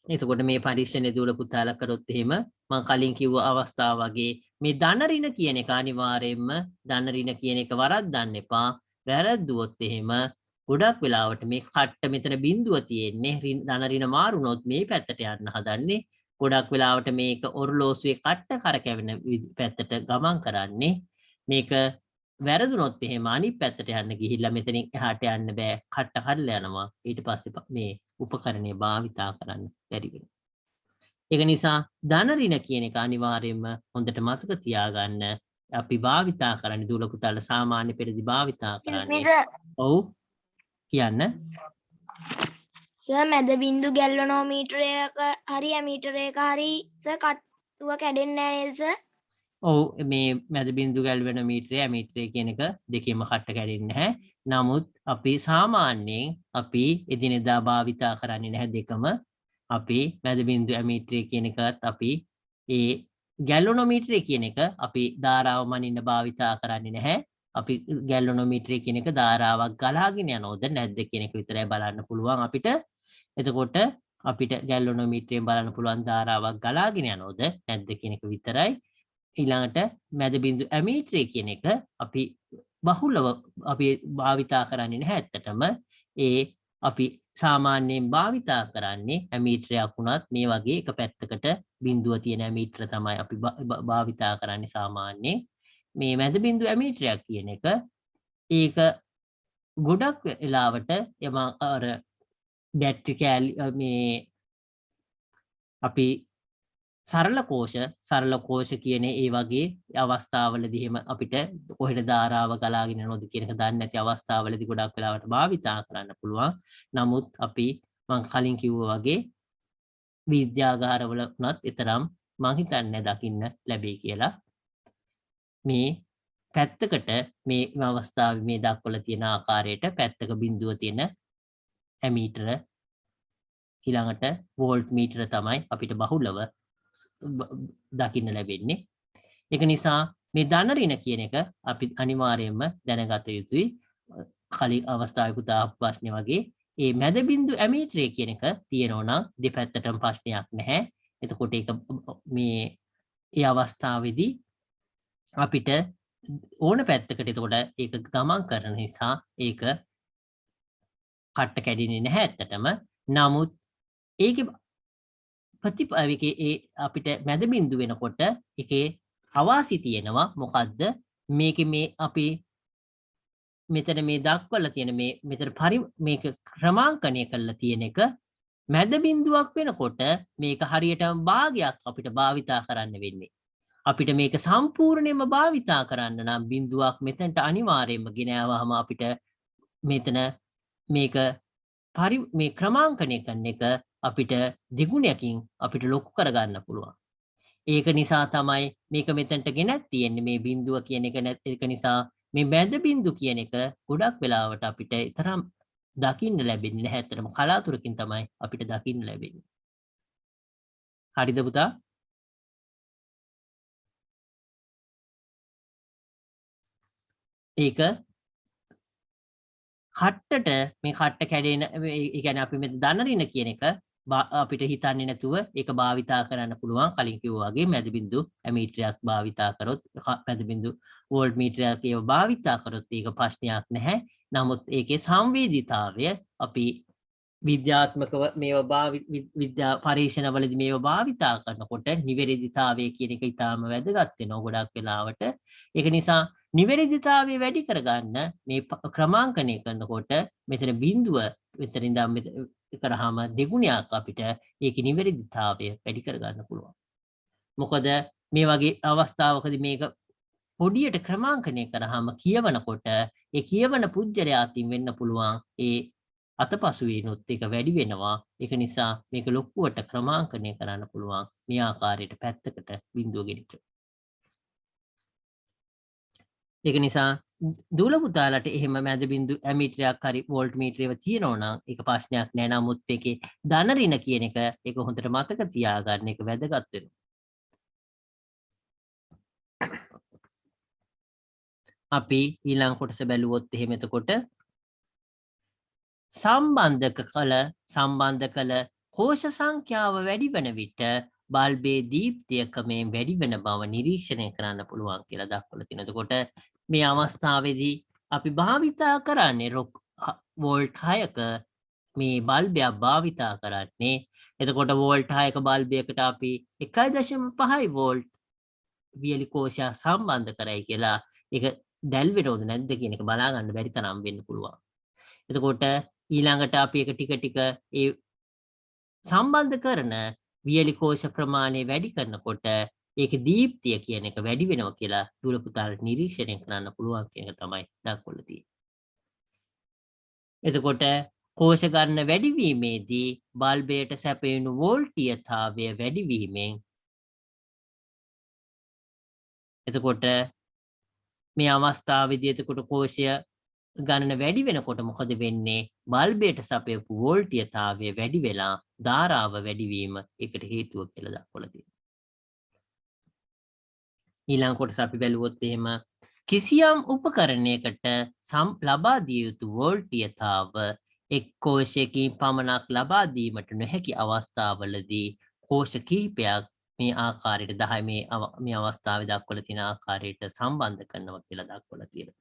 A: එතකොට මේ පරීක්ෂණයේ දූල පුතාලා කරොත් එහෙම මම කලින් කිව්ව අවස්ථාව වගේ මේ ධන ඍණ කියන එක අනිවාර්යයෙන්ම ධන ඍණ කියන එක වරද්දන්න එපා. වැරද්දුවොත් එහෙම ගොඩක් වෙලාවට මේ කට්ට මෙතන බිඳුව තියෙන්නේ ධන ඍණ මාරුනොත් මේ පැත්තට යන්න හදන්නේ. ගොඩක් වෙලාවට මේක ඔරලෝසුවේ කට්ට කරකැවෙන පැත්තට ගමන් කරන්නේ. මේක වැරදුනොත් එහෙම අනිත් පැත්තට යන්න ගිහිල්ලා මෙතනින් එහාට යන්න බෑ. කට්ට කඩලා යනවා. ඊට පස්සේ මේ උපකරණය භාවිතා කරන්න බැරි වෙනවා. ඒක නිසා ධන ඍණ කියන එක අනිවාර්යයෙන්ම හොඳට මතක තියාගන්න. අපි භාවිතා කරන්නේ දුල පුතාලා සාමාන්‍ය පෙරදි භාවිතා කරන්නේ. ඔව් කියන්න.
C: සර් මැද බින්දු ගැල්වනෝමීටරයක හරි ඇමීටරයක හරි සර් කට්ටුව කැඩෙන්නේ නැහැ නේද සර්?
A: ඔව් මේ මැද බින්දු ගැල්වෙන මීටරය ඇමීටරය කියන එක දෙකේම කට්ට කැඩෙන්නේ නැහැ. නමුත් අපි සාමාන්‍යයෙන් අපි එදිනෙදා භාවිතා කරන්නේ නැහැ දෙකම. අපි මැද බින්දු ඇමීටරය කියන එකත් අපි ඒ ගැල්වනෝමීටරය කියන එක අපි ධාරාව මනින්න භාවිතා කරන්නේ නැහැ. අපි ගැල්වනෝමීටරය කියන එක ධාරාවක් ගලාගෙන යනවද නැද්ද කියන එක විතරයි බලන්න පුළුවන් අපිට. එතකොට අපිට ගැල්වනෝමීටරයෙන් බලන්න පුළුවන් ධාරාවක් ගලාගෙන යනවද නැද්ද කියන එක විතරයි. ඊළඟට මැද බින්දු ඇමීටරය කියන එක අපි බහුලව අපි භාවිතා කරන්නේ නැහැ ඇත්තටම. ඒ අපි සාමාන්‍යයෙන් භාවිතා කරන්නේ ඇමීටරයක් වුණත් මේ වගේ එක පැත්තකට බිඳුව තියෙන ඇමීටර තමයි අපි භාවිතා කරන්නේ සාමාන්‍යයෙන්. මේ මැද බින්දු ඇමීටරයක් කියන එක ඒක ගොඩක් වෙලාවට යම අර බැටරි කෑලි මේ අපි සරල කෝෂ කියන ඒ වගේ අවස්ථාවලදී එහෙම අපිට කොහෙද ධාරාව ගලාගෙන යනවද කියන එක දන්නේ නැති අවස්ථාවලදී ගොඩක් වෙලාවට භාවිතා කරන්න පුළුවන්. නමුත් අපි මම කලින් කිව්වා වගේ විද්‍යාගාරවල උනත් ඊතරම් මම හිතන්නේ දකින්න ලැබෙයි කියලා. මේ පැත්තකට මේ අවස්ථාවේ මේ දක්වලා තියෙන ආකාරයට පැත්තක බිඳුව තියෙන ඇමීටර ඊළඟට වෝල්ට් මීටර තමයි අපිට බහුලව දකින්න ලැබෙන්නේ. ඒක නිසා මේ ධන ඍණ කියන එක අපි අනිවාර්යයෙන්ම දැනගත යුතුයි. කලින් අවස්ථාවේ පුතා ප්‍රශ්නේ වගේ මේ මැද බින්දු ඇමීටරය කියන එක තියෙනවා නම් දෙපැත්තටම ප්‍රශ්නයක් නැහැ. එතකොට ඒක මේ ඒ අවස්ථාවේදී අපිට ඕන පැත්තකට එතකොට ඒක ගමන් කරන නිසා ඒක කට්ට කැඩෙන්නේ නැහැ ඇත්තටම. නමුත් ඒකේ ප්‍රතිපවිකේ ඒ අපිට මැද බින්දු වෙනකොට ඒකේ අවාසි තියෙනවා. මොකද්ද මේකේ මේ අපි මෙතන මේ දක්වලා තියෙන මේ මෙතන මේක ක්‍රමාංකණය කරලා තියෙන එක මැද බින්දුවක් වෙනකොට මේක හරියටම භාගයක් අපිට භාවිතා කරන්න වෙන්නේ. අපිට මේක සම්පූර්ණයෙන්ම භාවිතා කරන්න නම් බින්දුවක් මෙතනට අනිවාර්යයෙන්ම ගෙන ආවම අපිට මෙතන මේක මේ ක්‍රමාංකණය කරන එක අපිට දෙගුණයකින් අපිට ලොකු කරගන්න පුළුවන්. ඒක නිසා තමයි මේක මෙතනට ගෙනත් තියෙන්නේ මේ බිඳුව කියන එක නැත්. ඒක නිසා මේ මැද බිඳු කියන එක ගොඩක් වෙලාවට අපිට තරම් දකින්න ලැබෙන්නේ නැහැ. ඇත්තටම කලාතුරකින් තමයි අපිට දකින්න ලැබෙන්නේ. හරිද පුතා? ඒක කට්ටට මේ කට්ට කැඩෙන ඒ කියන්නේ අපි මේ ධන ඍණ කියන එක අපිට හිතන්නේ නැතුව ඒක භාවිතා කරන්න පුළුවන්. කලින් කිව්වා වගේ මැද බින්දු ඇමීටරයක් භාවිතා කරොත් මැද බින්දු වෝල්ට් මීටරයක් ඒව භාවිතා කරොත් ඒක ප්‍රශ්නයක් නැහැ. නමුත් ඒකේ සංවේදීතාවය අපි විද්‍යාත්මකව මේවා විද්‍යා පරීක්ෂණවලදී මේවා භාවිතා කරනකොට නිවැරදිතාවය කියන එක ඉතාම වැදගත් වෙනවා ගොඩක් වෙලාවට. ඒක නිසා නිවැරදිතාවය වැඩි කරගන්න මේ ක්‍රමාංකණය කරනකොට මෙතන බිඳුව මෙතන ඉඳන් කරාම දෙගුණයක් අපිට ඒකේ නිවැරදිතාවය වැඩි කරගන්න පුළුවන්. මොකද මේ වගේ අවස්ථාවකදී මේක පොඩියට ක්‍රමාංකණය කරාම කියවනකොට ඒ කියවන පුජ්‍යලයා අතින් වෙන්න පුළුවන් ඒ අතපසු වෙනොත් ඒක වැඩි වෙනවා. ඒක නිසා මේක ලොකුවට ක්‍රමාංකණය කරන්න පුළුවන් මේ ආකාරයට පැත්තකට බිඳුව ගෙනිච්ච. ඒක නිසා දූල පුතාලට එහෙම මැද බින්දු ඇමීටරයක් හරි වෝල්ට් මීටරයව තියෙනවා නම් ඒක ප්‍රශ්නයක් නෑ. නමුත් ඒකේ ධන ඍණ කියන එක ඒක හොඳට මතක තියාගන්න එක වැදගත් වෙනවා. අපි ඊළඟ කොටස බැලුවොත් එහෙම එතකොට සම්බන්ධ කළ කෝෂ සංඛ්‍යාව වැඩි වෙන විට බල්බේ දීප්තිය ක්‍රමයෙන් වැඩි වෙන බව නිරීක්ෂණය කරන්න පුළුවන් කියලා දක්වලා තියෙනවා. එතකොට මේ අවස්ථාවේදී අපි භාවිතා කරන්නේ වෝල්ට් 6ක මේ බල්බයක් භාවිතා කරන්නේ. එතකොට වෝල්ට් 6ක බල්බයකට අපි 1.5 වෝල්ට් වියලි කෝෂයක් සම්බන්ධ කරයි කියලා ඒක දැල් වෙනවද නැද්ද කියන එක බලා ගන්න බැරි තරම් වෙන්න පුළුවන්. එතකොට ඊළඟට අපි එක ටික ටික ඒ සම්බන්ධ කරන වියලි කෝෂ ප්‍රමාණය වැඩි කරනකොට ඒක දීප්තිය කියන එක වැඩි වෙනවා කියලා දුර පුතාලට නිරීක්ෂණය කරන්න පුළුවන් කියන එක තමයි දක්වලා තියෙන්නේ. එතකොට කෝෂ ගන්න වැඩිවීමේදී බල්බයට සැපයුණු වෝල්ටීයතාවය වැඩිවීමෙන් එතකොට මේ අවස්ථාවේදී එතකොට කෝෂය ගණන වැඩි වෙනකොට මොකද වෙන්නේ? බල්බයට සපයපු වෝල්ටීයතාවය වැඩි වෙලා ධාරාව වැඩිවීම ඒකට හේතුව කියලා දක්වලා තියෙනවා. ඊළඟ කොටස අපි බැලුවොත් එහෙම කිසියම් උපකරණයකට ලබා දිය යුතු වෝල්ටීයතාව එක් කෝෂයකින් පමණක් ලබා දීමට නොහැකි අවස්ථාවලදී කෝෂ කිහිපයක් මේ ආකාරයට 10 මේ අවස්ථාවේ දක්වලා තියෙන ආකාරයට සම්බන්ධ කරනවා කියලා දක්වලා තියෙනවා.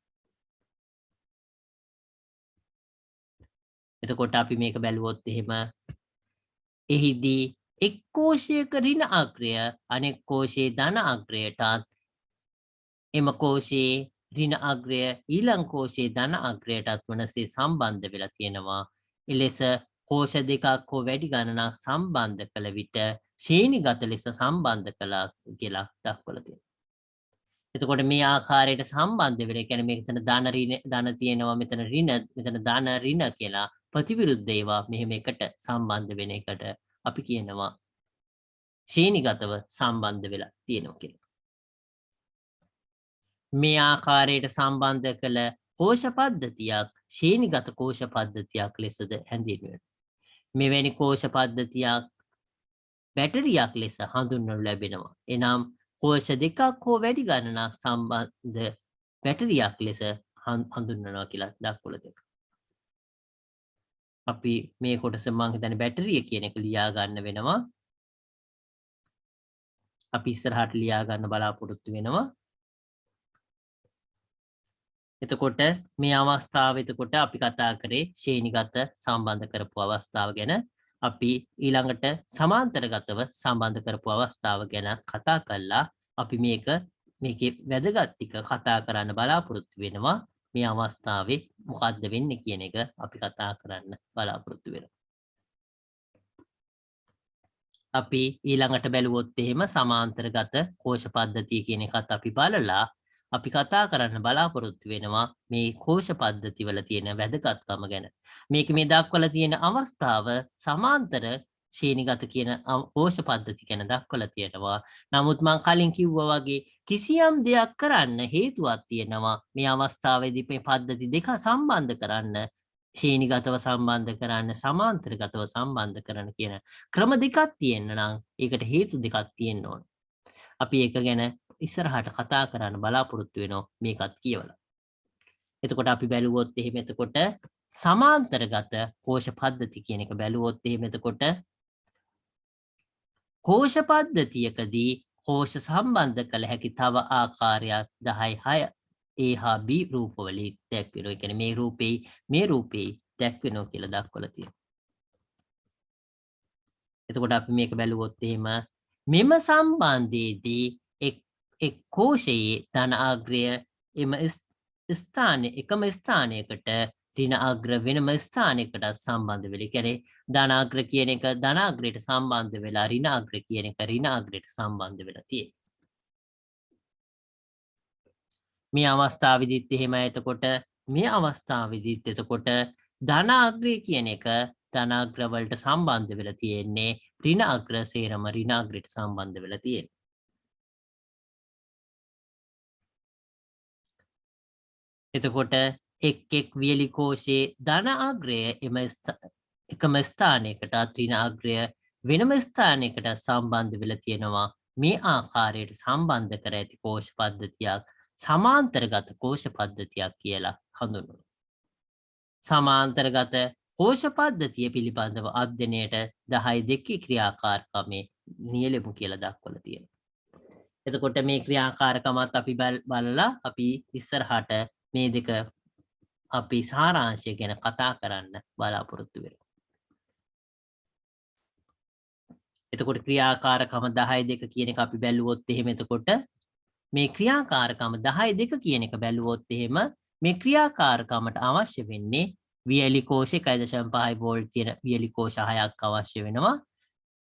A: එතකොට අපි මේක බැලුවොත් එහෙම එහිදී එක් කෝෂයක ඍණ අග්‍රය අනෙක් කෝෂයේ ධන අග්‍රයටත් එම කෝෂයේ ඍණ අග්‍රය ඊළඟ කෝෂයේ ධන අග්‍රයටත් වනසේ සම්බන්ධ වෙලා තියෙනවා. එලෙස කෝෂ දෙකක් හෝ වැඩි ගණනක් සම්බන්ධ කළ විට ශ්‍රේණිගත ලෙස සම්බන්ධ කළා කියලා දක්වලා තියෙනවා. එතකොට මේ ආකාරයට සම්බන්ධ වෙලා කියන්නේ මේක ධන තියෙනවා මෙතන ඍණ මෙතන ධන ඍණ කියලා ප්‍රතිවිරුද්ධ ඒවා මෙහෙම එකට සම්බන්ධ වෙන එකට අපි කියනවා ශ්‍රේණිගතව සම්බන්ධ වෙලා තියෙනවා කියලා. මේ ආකාරයට සම්බන්ධ කළ කෝෂ පද්ධතියක් ශ්‍රේණිගත කෝෂ පද්ධතියක් ලෙසද හැඳින්වෙනවා. මෙවැනි කෝෂ පද්ධතියක් බැටරියක් ලෙස හඳුන්වනු ලැබෙනවා. එනම් කෝෂ දෙකක් හෝ වැඩි ගණනක් සම්බන්ධ බැටරියක් ලෙස හඳුන්වනවා කියලා දක්වලා තියෙනවා. අපි මේ කොටස මම හිතන්නේ බැටරිය කියන එක ලියා ගන්න වෙනවා. අපි ඉස්සරහට ලියා ගන්න බලාපොරොත්තු වෙනවා. එතකොට මේ අවස්ථාව එතකොට අපි කතා කරේ ශ්‍රේණිගත සම්බන්ධ කරපු අවස්ථාව ගැන. අපි ඊළඟට සමාන්තරගතව සම්බන්ධ කරපු අවස්ථාව ගැන කතා කළා. අපි මේකේ වැදගත් ටික කතා කරන්න බලාපොරොත්තු වෙනවා. මේ අවස්ථාවේ මොකද්ද වෙන්නේ කියන එක අපි කතා කරන්න බලාපොරොත්තු වෙනවා. අපි ඊළඟට බැලුවොත් එහෙම සමාන්තරගත කෝෂ පද්ධතිය කියන එකත් අපි බලලා අපි කතා කරන්න බලාපොරොත්තු වෙනවා මේ කෝෂ පද්ධතිවල තියෙන වැදගත්කම ගැන. මේක මේ දක්වලා තියෙන අවස්ථාව සමාන්තර ශ්‍රේණිගත කියන කෝෂ පද්ධති ගැන දක්වලා තියෙනවා. නමුත් මම කලින් කිව්වා වගේ කිසියම් දෙයක් කරන්න හේතුවක් තියෙනවා. මේ අවස්ථාවේදී මේ පද්ධති දෙක සම්බන්ධ කරන්න, ශ්‍රේණිගතව සම්බන්ධ කරන්න, සමාන්තරගතව සම්බන්ධ කරන්න කියන ක්‍රම දෙකක් තියෙන්න නම් ඒකට හේතු දෙකක් තියෙන්න ඕන. අපි ඒක ගැන ඉස්සරහට කතා කරන්න බලාපොරොත්තු වෙනවා මේකත් කියවලා. එතකොට අපි බැලුවොත් එහෙම එතකොට සමාන්තරගත කෝෂ පද්ධති කියන එක බැලුවොත් එහෙම එතකොට කෝෂ පද්ධතියකදී කෝෂ සම්බන්ධ කළ හැකි තව ආකාරයක් 10 A හා B රූපවලින් දැක්වෙනවා. ඒ කියන්නේ මේ රූපේ දැක්වෙනවා කියලා දක්වලා තියෙනවා. එතකොට අපි මේක බැලුවොත් එහෙම මෙම සම්බන්ධයේදී එක් කෝෂයේ ධන අග්‍රය එකම ස්ථානයකට ඍණ අග්‍ර වෙනම ස්ථානයකට සම්බන්ධ වෙලා. ඒ කියන්නේ ධන අග්‍ර කියන එක ධන අග්‍රයට සම්බන්ධ වෙලා ඍණ අග්‍ර කියන එක ඍණ අග්‍රයට සම්බන්ධ වෙලා තියෙනවා. මේ අවස්ථාවේදීත් එහෙමයි. එතකොට මේ අවස්ථාවේදීත් එතකොට ධන අග්‍රය කියන එක ධන අග්‍ර වලට සම්බන්ධ වෙලා තියෙන්නේ ඍණ අග්‍ර සේරම ඍණ අග්‍රයට සම්බන්ධ වෙලා තියෙනවා. එතකොට එක් වියලි කෝෂයේ ධන අග්‍රය එකම ස්ථානයකට ඍණ අග්‍රය වෙනම ස්ථානයකට සම්බන්ධ වෙලා තියෙනවා. මේ ආකාරයට සම්බන්ධ කර ඇති කෝෂ පද්ධතියක් සමාන්තරගත කෝෂ පද්ධතියක් කියලා හඳුන්වනවා. සමාන්තරගත කෝෂ පද්ධතිය පිළිබඳව අධ්‍යයනයට 10 ක්‍රියාකාරකමේ නියැලෙමු කියලා දක්වලා තියෙනවා. එතකොට මේ ක්‍රියාකාරකමත් අපි බලලා අපි ඉස්සරහට මේ දෙක අපි සාරාංශය ගැන කතා කරන්න බලාපොරොත්තු වෙනවා. එතකොට ක්‍රියාකාරකම 10 2 කියන එක අපි බැලුවොත් එහෙම එතකොට මේ ක්‍රියාකාරකම 10 2 කියන එක බැලුවොත් එහෙම මේ ක්‍රියාකාරකමට අවශ්‍ය වෙන්නේ වියලි කෝෂ 1.5 වෝල්ට් තියෙන වියලි කෝෂ 6ක් අවශ්‍ය වෙනවා.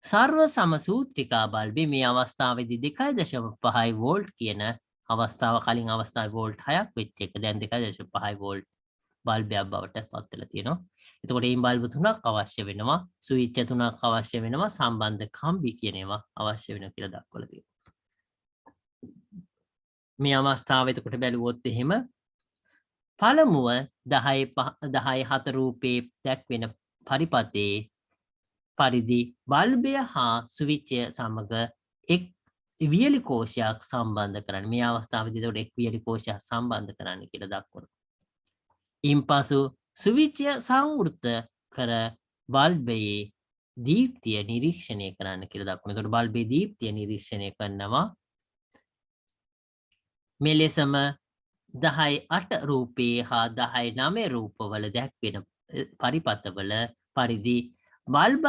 A: සර්ව සමසූත්‍රිකා බල්බේ මේ අවස්ථාවේදී 2.5 වෝල්ට් කියන අවස්ථාව කලින් අවස්ථාවේ වෝල්ට් 6ක් වෙච්ච එක දැන් 2.5 වෝල්ට් බල්බයක් බවට පත් වෙලා තියෙනවා. එතකොට මේ බල්බ තුනක් අවශ්‍ය වෙනවා. ස්විච් තුනක් අවශ්‍ය වෙනවා. සම්බන්ධ කම්බි කියන ඒවා අවශ්‍ය වෙනවා කියලා දක්වලා තියෙනවා. මේ අවස්ථාවේ එතකොට බැලුවොත් එහෙම පළමුව 10 රූපේ දැක්වෙන පරිපතේ පරිදි බල්බය හා ස්විචය සමග එක් වියලි කෝෂයක් සම්බන්ධ කරන්න. මේ අවස්ථාවේදී එතකොට එක් වියලි කෝෂයක් සම්බන්ධ කරන්න කියලා දක්වනවා. ඉන්පසු ස්විචය සංවෘත කර බල්බයේ දීප්තිය නිරීක්ෂණය කරන්න කියලා දක්වනවා. එතකොට බල්බයේ දීප්තිය නිරීක්ෂණය කරනවා. මෙලෙසම 10.8 රූපේ හා 10.9 රූපවල දැක්වෙන පරිපතවල පරිදි බල්බ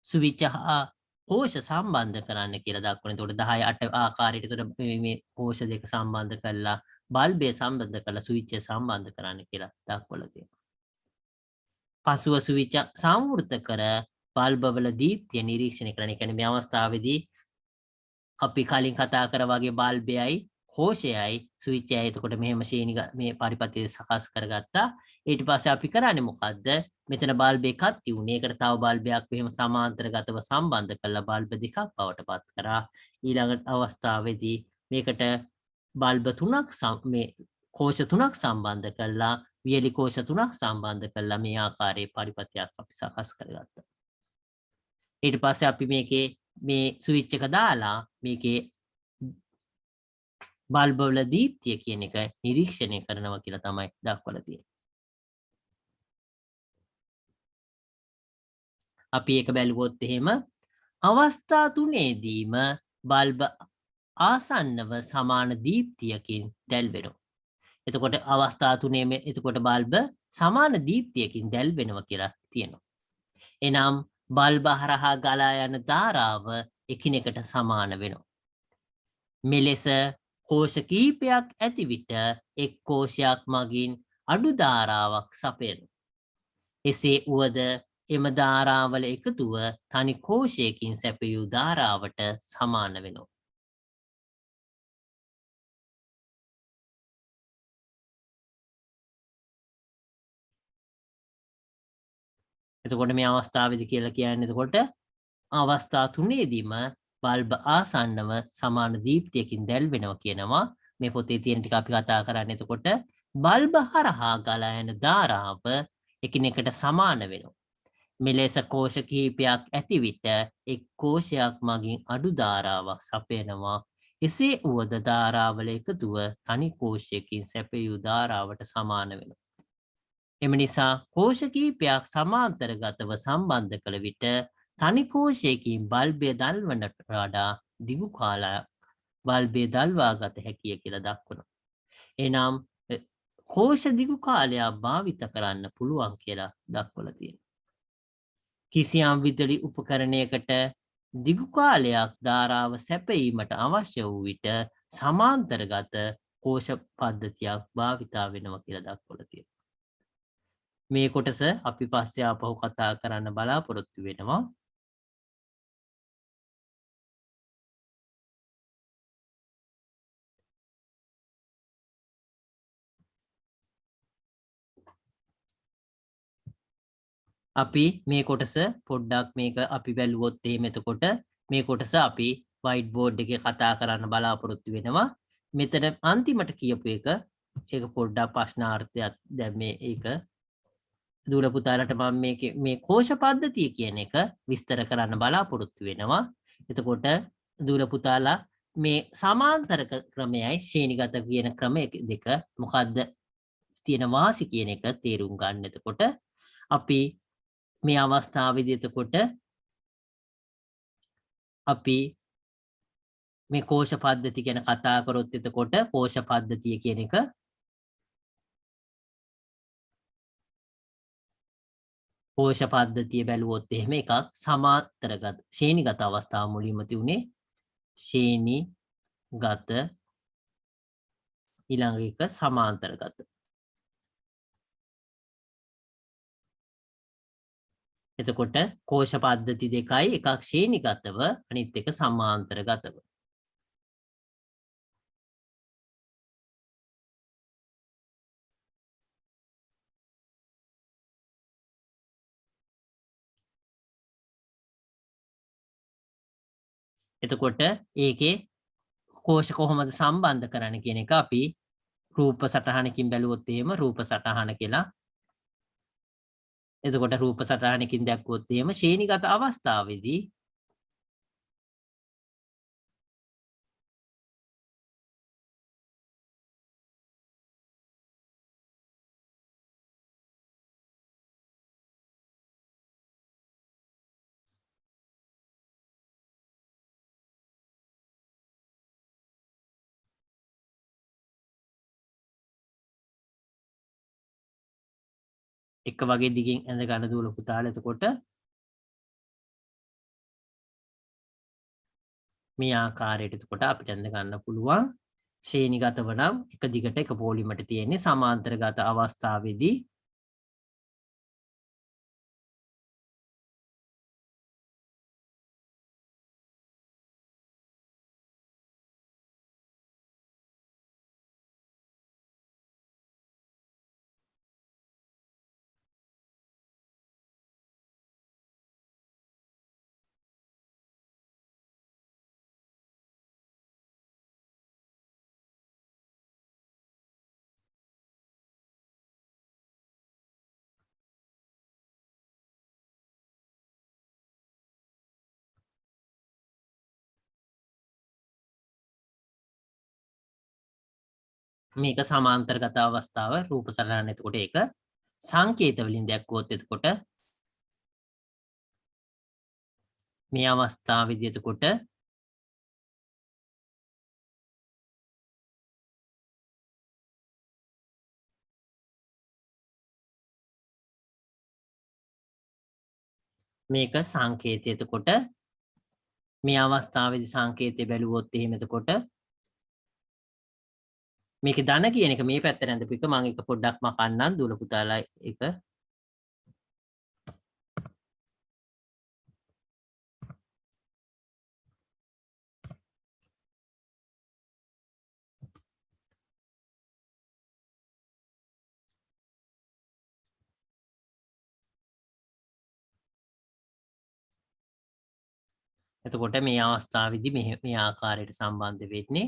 A: ස්විච් හා කෝෂ සම්බන්ධ කරන්න කියලා දක්වනවා. එතකොට 10.8 ආකාරයට එතකොට මේ කෝෂ දෙක සම්බන්ධ කරලා බල්බය සම්බන්ධ කරලා ස්විච් සම්බන්ධ කරන්න කියලා දක්වලා තියෙනවා. පසුව ස්විච් සංවෘත කර බල්බවල දීප්තිය නිරීක්ෂණය කරන්න. ඒ කියන්නේ මේ අවස්ථාවේදී අපි කලින් කතා කරා වගේ බල්බයයි කෝෂයයි ස්විච් එකයි එතකොට මෙහෙම ශ්‍රේණි මේ පරිපතේ සකස් කරගත්තා. ඊට පස්සේ අපි කරන්නේ මොකද්ද? මෙතන බල්බ එකක් තියුනේ. ඒකට තව බල්බයක් මෙහෙම සමාන්තරගතව සම්බන්ධ කරලා බල්බ දෙකක් බවට පත් කරා. ඊළඟ අවස්ථාවේදී මේකට බල්බ තුනක් මේ කෝෂ තුනක් සම්බන්ධ කරලා වියලි කෝෂ තුනක් සම්බන්ධ කරලා මේ ආකාරයේ පරිපතයක් අපි සකස් කරගත්තා. ඊට පස්සේ අපි මේකේ මේ ස්විච් එක දාලා මේකේ බල්බ වල දීප්තිය කියන එක නිරීක්ෂණය කරනවා කියලා තමයි දක්වලා තියෙන්නේ. අපි ඒක බැලුවොත් එහෙම අවස්ථා තුනේදීම බල්බ ආසන්නව සමාන දීප්තියකින් දැල් වෙනවා. එතකොට අවස්ථා තුනේම එතකොට බල්බ සමාන දීප්තියකින් දැල් වෙනවා කියලා තියෙනවා. එනම් බල්බ හරහා ගලා යන ධාරාව එකිනෙකට සමාන වෙනවා. මෙලෙස කෝෂ කීපයක් ඇති විට එක් කෝෂයක් මගින් අඩු ධාරාවක් සපයනවා. එසේ වුවද එම ධාරාවල එකතුව තනි කෝෂයකින් සැපයූ ධාරාවට සමාන වෙනවා. එතකොට මේ අවස්ථාවේදී කියලා කියන්නේ එතකොට අවස්ථා තුනේදීම බල්බ ආසන්නව සමාන දීප්තියකින් දැල් වෙනවා කියනවා. මේ පොතේ තියෙන ටික අපි කතා කරන්නේ. එතකොට බල්බ හරහා ගලා යන ධාරාව එකිනෙකට සමාන වෙනවා. මෙලෙස කෝෂ කිහිපයක් ඇති විට එක් කෝෂයක් මගින් අඩු ධාරාවක් සපයනවා. එසේ වුවද ධාරාවල එකතුව තනි කෝෂයකින් සැපයූ ධාරාවට සමාන වෙනවා. එම නිසා කෝෂ කිහිපයක් සමාන්තරගතව සම්බන්ධ කළ විට තනි කෝෂයකින් බල්බය දල්වනට වඩා දිගු කාලයක් බල්බය දල්වා ගත හැකිය කියලා දක්වනවා. එනම් කෝෂ දිගු කාලයක් භාවිත කරන්න පුළුවන් කියලා දක්වලා තියෙනවා. කිසියම් විදුලි උපකරණයකට දිගු කාලයක් ධාරාව සැපයීමට අවශ්‍ය වූ විට සමාන්තරගත කෝෂ පද්ධතියක් භාවිතා වෙනවා කියලා දක්වලා තියෙනවා. මේ කොටස අපි පස්සේ ආපහු කතා කරන්න බලාපොරොත්තු වෙනවා. අපි මේ කොටස පොඩ්ඩක් මේක අපි බැලුවොත් එහෙම එතකොට මේ කොටස අපි වයිට් බෝඩ් එකේ කතා කරන්න බලාපොරොත්තු වෙනවා. මෙතන අන්තිමට කියපු එක ඒක පොඩ්ඩක් ප්‍රශ්නාර්ථයක් දැන් මේ ඒක දූල පුතාලට මම මේ කෝෂ පද්ධතිය කියන එක විස්තර කරන්න බලාපොරොත්තු වෙනවා. එතකොට දූල පුතාලා මේ සමාන්තර ක්‍රමයයි ශ්‍රේණිගත කියන ක්‍රම දෙක මොකද්ද තියෙන වාසි කියන එක තේරුම් ගන්න. එතකොට අපි මේ අවස්ථාවේදී එතකොට අපි මේ කෝෂ පද්ධතිය ගැන කතා කරොත් එතකොට කෝෂ පද්ධතිය කියන එක කෝෂ පද්ධතිය බැලුවොත් එහෙම එකක් සමාන්තරගත ශ්‍රේණිගත අවස්ථාව මුලින්ම තියුනේ ශ්‍රේණි ගත ඊළඟ එක සමාන්තරගත. එතකොට කෝෂ පද්ධති දෙකයි එකක් ශ්‍රේණිගතව අනිත් එක සමාන්තරගතව. එතකොට ඒකේ කෝෂ කොහොමද සම්බන්ධ කරන්න කියන එක අපි රූප සටහනකින් බැලුවොත් එහෙම රූප සටහන කියලා. එතකොට රූප සටහනකින් දැක්වුවොත් එහෙම ශ්‍රේණිගත අවස්ථාවේදී එක වගේ දිගින් ඇඳ ගන්න දුවල පුතාලා එතකොට මේ ආකාරයට එතකොට අපිට ඇඳ ගන්න පුළුවන්. ශ්‍රේණිගතව නම් එක දිගට එක පොලිමට තියෙන්නේ සමාන්තරගත අවස්ථාවේදී මේක සමාන්තරගත අවස්ථාව රූප සටහන. එතකොට ඒක සංකේත වලින් දැක්වුවොත් එතකොට මේ අවස්ථාවේදී එතකොට මේක සංකේතය. එතකොට මේ අවස්ථාවේදී සංකේතය බැලුවොත් එහෙම එතකොට මේක ධන කියන එක මේ පැත්තට ඇඳපු එක මම එක පොඩ්ඩක් මකන්නම් දුල පුතාලා එක. එතකොට මේ අවස්ථාවේදී මේ ආකාරයට සම්බන්ධ වෙන්නේ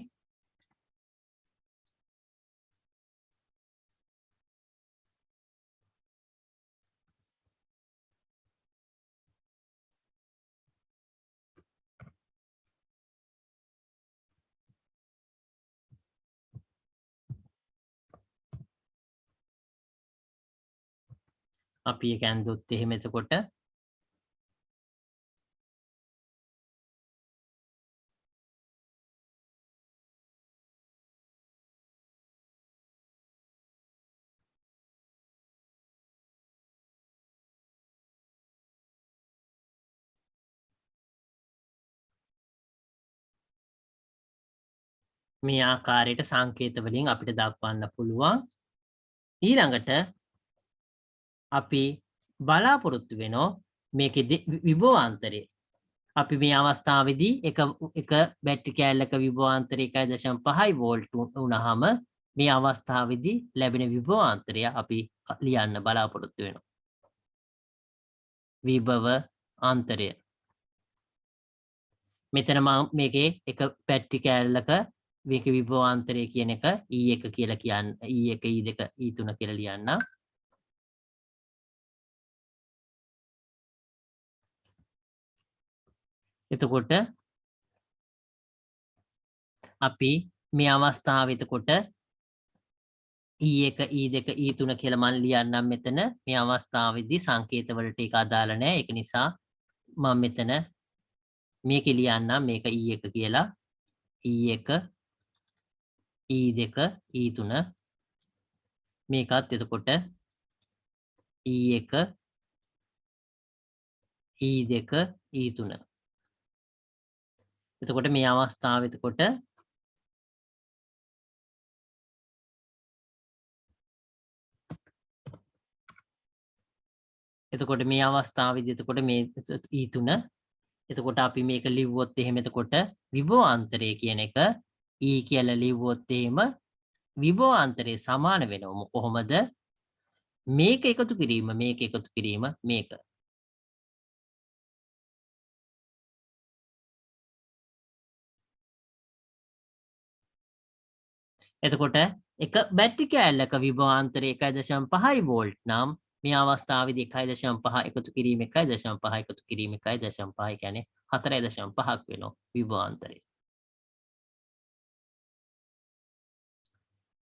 A: අපි ඒක ඇඳුත් එහෙම එතකොට මේ ආකාරයට සංකේත වලින් අපිට දක්වන්න පුළුවන්. ඊළඟට අපි බලාපොරොත්තු වෙනවා මේකෙදි විභවාන්තරය. අපි මේ අවස්ථාවේදී එක බැටරි කෑල්ලක විභවාන්තරය 1.5 වෝල්ට් වුණාම මේ අවස්ථාවේදී ලැබෙන විභවාන්තරය අපි ලියන්න බලාපොරොත්තු වෙනවා. විභව ආන්තරය. මෙතන මම මේකේ එක බැටරි කෑල්ලක මේක විභවාන්තරය කියන එක E1 කියලා කියන්න E1 E2 E3 කියලා ලියන්න. එතකොට අපි මේ අවස්ථාවේ එතකොට E1 E2 E3 කියලා මම ලියන්නම් මෙතන. මේ අවස්ථාවේදී සංකේත වලට ඒක අදාළ නැහැ. ඒක නිසා මම මෙතන මේක ලියන්නම් මේක E1 කියලා. E1 E2 E3 මේකත් එතකොට E1 E2 E3 එතකොට මේ අවස්ථාවේ එතකොට මේ අවස්ථාවේදී එතකොට මේ E3 එතකොට අපි මේක ලිව්වොත් එහෙම එතකොට විභවාන්තරය කියන එක E කියලා ලිව්වොත් එහෙම විභවාන්තරය සමාන වෙනවම කොහොමද මේක එකතු කිරීම මේක එතකොට එක බැටරි කෑල්ලක විභවාන්තරය 1.5 වෝල්ට් නම් මේ අවස්ථාවේදී 1.5 එකතු කිරීම 1.5 එකතු කිරීම 1.5 කියන්නේ 4.5ක් වෙනවා විභවාන්තරය.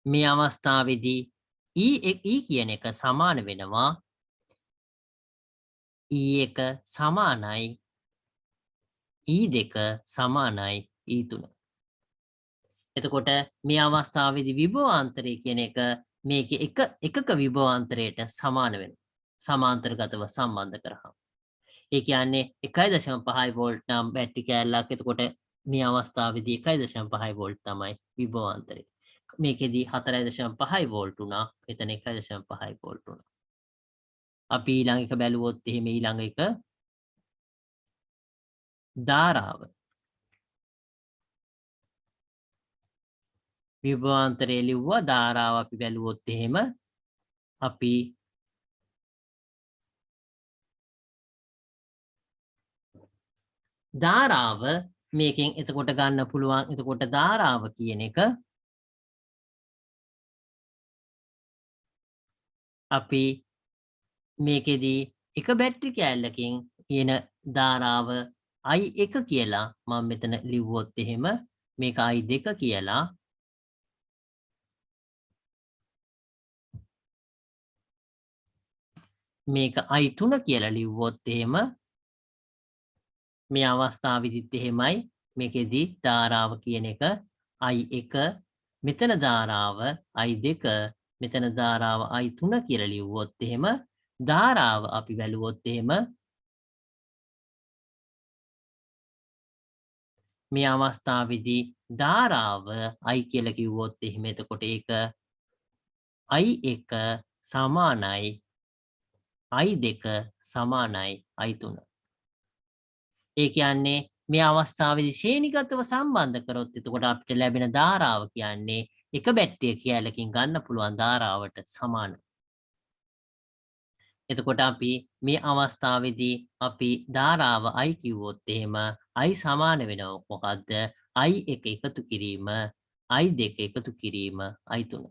A: මේ අවස්ථාවේදී E කියන එක සමාන වෙනවා E1 සමානයි E2 සමානයි E3. එතකොට මේ අවස්ථාවේදී විභවාන්තරය කියන එක මේකේ එකක විභවාන්තරයට සමාන වෙනවා. සමාන්තරගතව සම්බන්ධ කරාම. ඒ කියන්නේ 1.5 වෝල්ට් නම් බැටරි කෑල්ලක් එතකොට මේ අවස්ථාවේදී 1.5 වෝල්ට් තමයි විභවාන්තරය. මේකෙදී 4.5 වෝල්ට් උනා. එතන 1.5 වෝල්ට් උනා. අපි ඊළඟ එක බැලුවොත් එහෙම ඊළඟ එක ධාරාව. විභවාන්තරය ලිව්වා ධාරාව අපි බැලුවොත් එහෙම අපි ධාරාව මේකෙන් එතකොට ගන්න පුළුවන් එතකොට ධාරාව කියන එක අපි මේකෙදී එක බැටරි කෑල්ලකින් එන ධාරාව I1 කියලා මම මෙතන ලිව්වොත් එහෙම මේක I2 කියලා මේක I3 කියලා ලිව්වොත් එහෙම මේ අවස්ථාවේදීත් එහෙමයි මේකෙදී ධාරාව කියන එක I1 මෙතන ධාරාව I2 මෙතන ධාරාව I3 කියලා ලිව්වොත් එහෙම ධාරාව අපි බැලුවොත් එහෙම මේ අවස්ථාවේදී ධාරාව I කියලා කිව්වොත් එහෙම එතකොට ඒක I1 සමානයි I2 සමානයි I3. ඒ කියන්නේ මේ අවස්ථාවේදී ශ්‍රේණිගතව සම්බන්ධ කරොත් එතකොට අපිට ලැබෙන ධාරාව කියන්නේ එක බැටරිය කෑල්ලකින් ගන්න පුළුවන් ධාරාවට සමානයි. එතකොට අපි මේ අවස්ථාවේදී අපි ධාරාව I කිව්වොත් එහෙම I සමාන වෙනවා මොකද්ද? I1 එකතු කිරීම I2 එකතු කිරීම I3.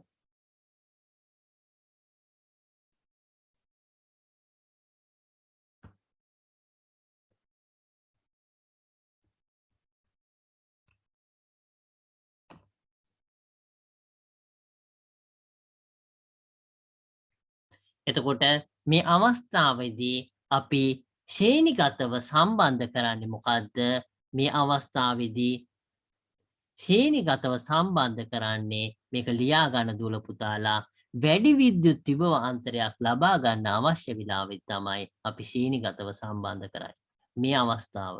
A: එතකොට මේ අවස්ථාවේදී අපි ශ්‍රේණිගතව සම්බන්ධ කරන්නේ මොකද්ද? මේ අවස්ථාවේදී ශ්‍රේණිගතව සම්බන්ධ කරන්නේ මේක ලියා ගන්න දුල පුතාලා වැඩි විද්‍යුත් විභවාන්තරයක් ලබා ගන්න අවශ්‍ය වෙලාවෙ තමයි අපි ශ්‍රේණිගතව සම්බන්ධ කරන්නේ. මේ අවස්ථාව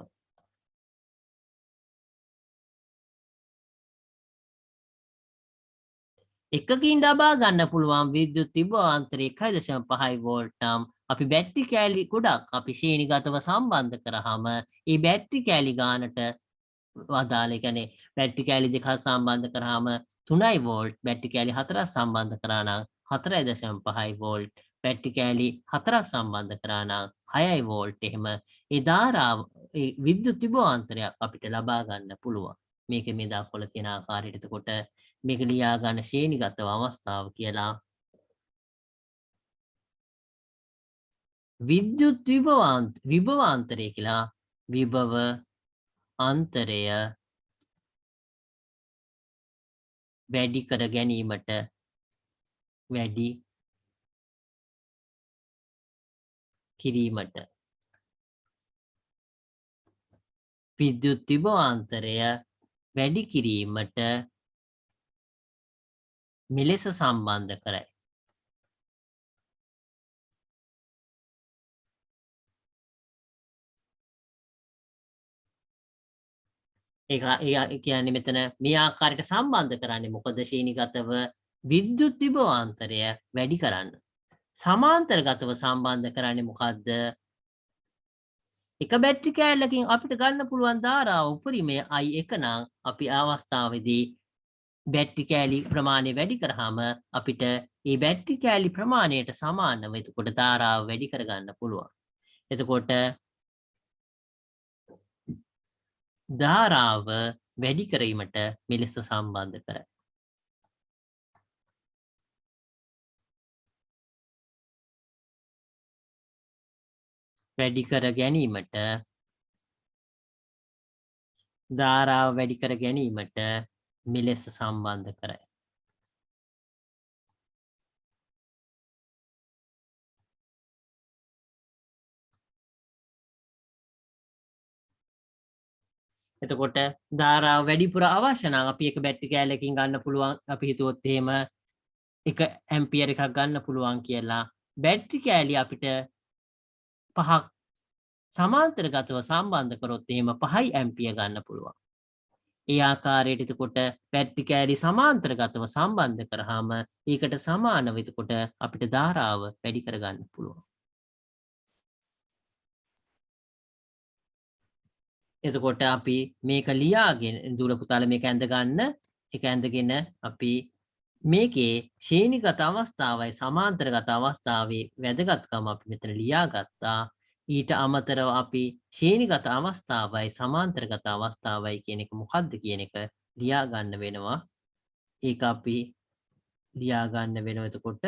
A: එකකින් ලබා ගන්න පුළුවන් විද්‍යුත් විභවාන්තරය 1.5 වෝල්ට් නම් අපි බැටරි කෑලි ගොඩක් අපි ශ්‍රේණිගතව සම්බන්ධ කරාම ඒ බැටරි කෑලි ගානට අදාළ කියන්නේ බැටරි කෑලි දෙකක් සම්බන්ධ කරාම 3 වෝල්ට් බැටරි කෑලි 4ක් සම්බන්ධ කරා නම් 4.5 වෝල්ට් බැටරි කෑලි 4ක් සම්බන්ධ කරා නම් 6 වෝල්ට් එහෙම ඒ ධාරාව ඒ විද්‍යුත් විභවාන්තරයක් අපිට ලබා ගන්න පුළුවන්. මේක මේ දක්වලා තියෙන ආකාරයට එතකොට මේක ලියා ගන්න ශ්‍රේණිගතව අවස්ථාව කියලා විද්‍යුත් විභවාන්තරය කියලා විභව අන්තරය වැඩි කර ගැනීමට වැඩි කිරීමට විද්‍යුත් විභවාන්තරය වැඩි කිරීමට මෙලෙස සම්බන්ධ කරයි. ඒ කියන්නේ මෙතන මේ ආකාරයට සම්බන්ධ කරන්නේ මොකද ශ්‍රේණිගතව විද්‍යුත් විභවාන්තරය වැඩි කරන්න. සමාන්තරගතව සම්බන්ධ කරන්නේ මොකද්ද? එක බැටරි කෑල්ලකින් අපිට ගන්න පුළුවන් ධාරාව උපරිමය I1 නම් අපි අවස්ථාවේදී බැටරි කෑලි ප්‍රමාණය වැඩි කරාම අපිට මේ බැටරි කෑලි ප්‍රමාණයට සමානව එතකොට ධාරාව වැඩි කරගන්න පුළුවන්. එතකොට ධාරාව වැඩි කිරීමට මෙලෙස සම්බන්ධ කරයි. වැඩි කර ගැනීමට ධාරාව වැඩි කර ගැනීමට මෙලෙස සම්බන්ධ කරයි. එතකොට ධාරාව වැඩිපුර අවශ්‍ය නම් අපි එක බැටරි කෑල්ලකින් ගන්න පුළුවන් අපි හිතුවොත් එහෙම 1 ඇම්පියර් එකක් ගන්න පුළුවන් කියලා බැටරි කෑලි අපිට 5ක් සමාන්තරගතව සම්බන්ධ කරොත් එහෙම 5යි ඇම්පියර් ගන්න පුළුවන්. ඒ ආකාරයට එතකොට බැටරි කෑලි සමාන්තරගතව සම්බන්ධ කරාම ඒකට සමානව එතකොට අපිට ධාරාව වැඩි කරගන්න පුළුවන්. එතකොට අපි මේක ලියාගෙන දුර පුතාලා මේක ඇඳ ගන්න. ඒක ඇඳගෙන අපි මේකේ ශ්‍රේණිගත අවස්ථාවයි සමාන්තරගත අවස්ථාවේ වැදගත්කම අපි මෙතන ලියාගත්තා. ඊට අමතරව අපි ශ්‍රේණිගත අවස්ථාවයි සමාන්තරගත අවස්ථාවයි කියන එක මොකක්ද කියන එක ලියා ගන්න වෙනවා. ඒක අපි ලියා ගන්න වෙනවා. එතකොට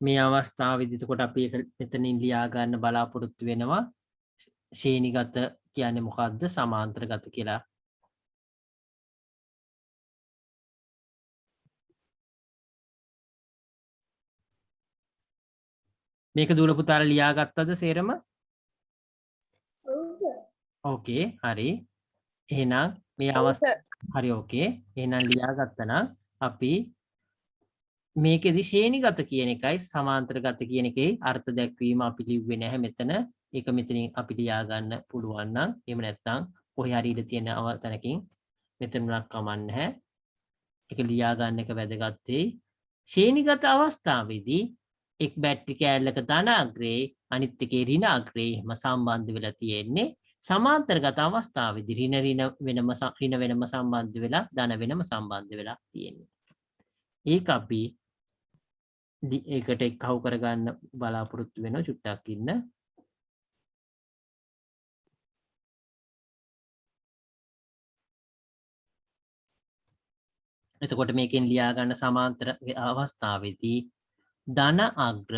A: මේ අවස්ථාවේදී එතකොට අපි ඒක මෙතනින් ලියා ගන්න බලාපොරොත්තු වෙනවා. ශ්‍රේණිගත කියන්නේ මොකද්ද? සමාන්තරගත කියලා. මේක දුර පුතාලා ලියා ගත්තද සේරම? ඕකේ හරි. එහෙනම් මේ හරි ඕකේ. එහෙනම් ලියා ගත්තා නම් අපි මේකෙදි ශ්‍රේණිගත කියන එකයි සමාන්තරගත කියන එකේ අර්ථ දැක්වීම අපි ලිව්වේ නැහැ මෙතන. ඒක මෙතනින් අපි ලියා ගන්න පුළුවන් නම් එහෙම නැත්නම් කොහේ හරි ඉඳ තියෙන තැනකින් මෙතන උනක් කමන්නේ නැහැ. ඒක ලියා ගන්න එක වැදගත් වෙයි. ශ්‍රේණිගත අවස්ථාවේදී එක් බැටරි කෑල්ලක ධන අග්‍රේ අනිත් එකේ ඍණ අග්‍රේ එහෙම සම්බන්ධ වෙලා තියෙන්නේ. සමාන්තරගත අවස්ථාවේදී ඍණ වෙනම සම්බන්ධ වෙලා ධන වෙනම සම්බන්ධ වෙලා තියෙන්නේ. ඒක අපි ඒකට එක්කව කරගන්න බලාපොරොත්තු වෙනවා. චුට්ටක් ඉන්න. එතකොට මේකෙන් ලියා ගන්න සමාන්තර අවස්ථාවේදී ධන අග්‍ර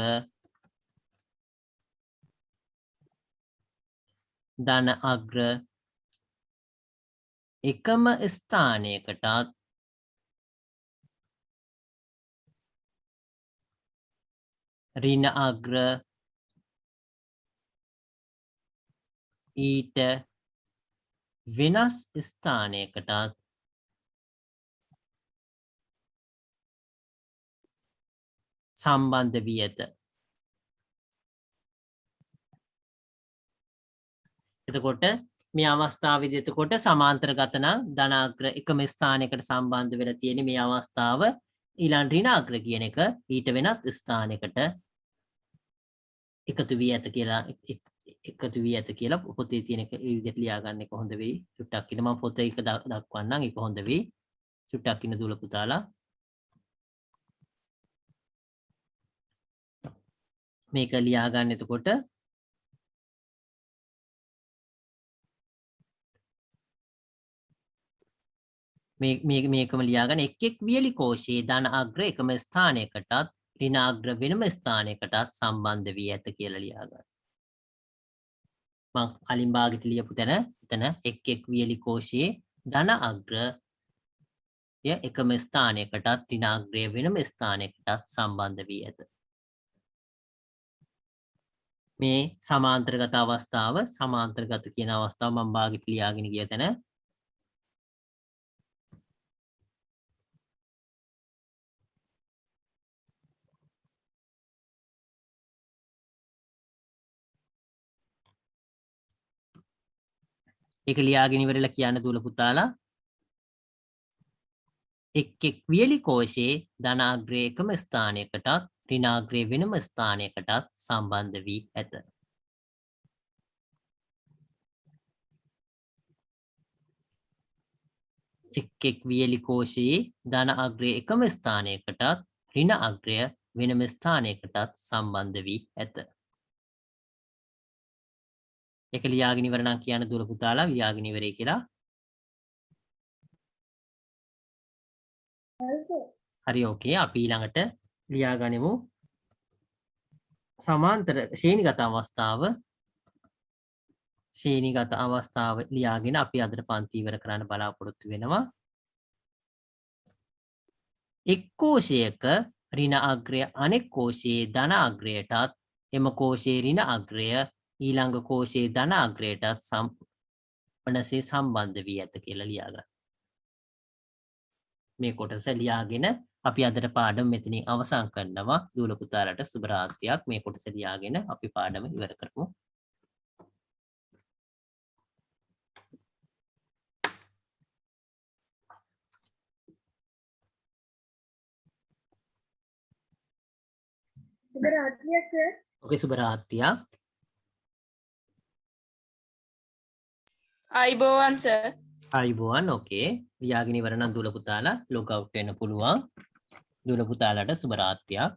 A: එකම ස්ථානයකටත් ඍණ අග්‍ර ඊට වෙනස් ස්ථානයකටත් සම්බන්ධ වී ඇත. එතකොට මේ අවස්ථාවේදී එතකොට සමාන්තරගත නම් ධන අග්‍ර එකම ස්ථානයකට සම්බන්ධ වෙලා තියෙන මේ අවස්ථාව ඊළඟ ඍණ අග්‍ර කියන එක ඊට වෙනස් ස්ථානයකට එකතු වී ඇත කියලා පොතේ තියෙන එක ඒ විදිහට ලියා ගන්න එක හොඳ වෙයි. චුට්ටක් ඉන්න මම පොතේ එක දක්වන්නම්. ඒක හොඳ වෙයි. චුට්ටක් ඉන්න දුල පුතාලා. මේක ලියා ගන්න එතකොට මේකම ලියා ගන්න එක් වියලි කෝෂයේ ධන අග්‍ර එකම ස්ථානයකටත් ඍණ අග්‍ර වෙනම ස්ථානයකටත් සම්බන්ධ වී ඇත කියලා ලියා ගන්න. මම කලින් භාගෙට ලියපු තැන එතන එක් වියලි කෝෂයේ ධන අග්‍රය එකම ස්ථානයකටත් ඍණ අග්‍රය වෙනම ස්ථානයකටත් සම්බන්ධ වී ඇත. මේ සමාන්තරගත අවස්ථාව සමාන්තරගත කියන අවස්ථාව මම භාගයට ලියාගෙන ගිය තැන ඒක ලියාගෙන ඉවරලා කියන්න දුවල පුතාලා එක් වියලි කෝෂයේ ධනාග්‍රය එකම ස්ථානයකටත් ඍණාග්‍රය වෙනම ස්ථානයකටත් සම්බන්ධ වී ඇත. එක් වියලි කෝෂයේ ධන අග්‍රය එකම ස්ථානයකටත් ඍණ අග්‍රය වෙනම ස්ථානයකටත් සම්බන්ධ වී ඇත. ඒක ලියාගෙන ඉවර නම් කියන්න දුවල පුතාලා ලියාගෙන ඉවරයි කියලා. හරි ඕකේ අපි ඊළඟට ලියාගනිමු සමාන්තර ශ්‍රේණිගත අවස්ථාව ලියාගෙන අපි අදට පන්ති ඉවර කරන්න බලාපොරොත්තු වෙනවා. එක් කෝෂයක ඍණ අග්‍රය අනෙක් කෝෂයේ ධන අග්‍රයටත් එම කෝෂයේ ඍණ අග්‍රය ඊළඟ කෝෂයේ ධන අග්‍රයටත් වනසේ සම්බන්ධ වී ඇත කියලා ලියාගන්න. මේ කොටස ලියාගෙන අපි අදට පාඩම මෙතනින් අවසන් කරනවා. දූල පුතාලට සුබ රාත්‍රියක්. මේ කොටස ලියාගෙන අපි පාඩම ඉවර කරමු.
C: සුබ රාත්‍රියක් සර්.
A: ඔකේ සුබ රාත්‍රියක්.
B: අයිබෝවන් සර්.
A: අයිබෝවන්. ඕකේ ලියාගෙන ඉවර නම් දූල පුතාලා ලොග් අවුට් වෙන්න පුළුවන්. දූල පුතාලට සුබ රාත්‍රියක්.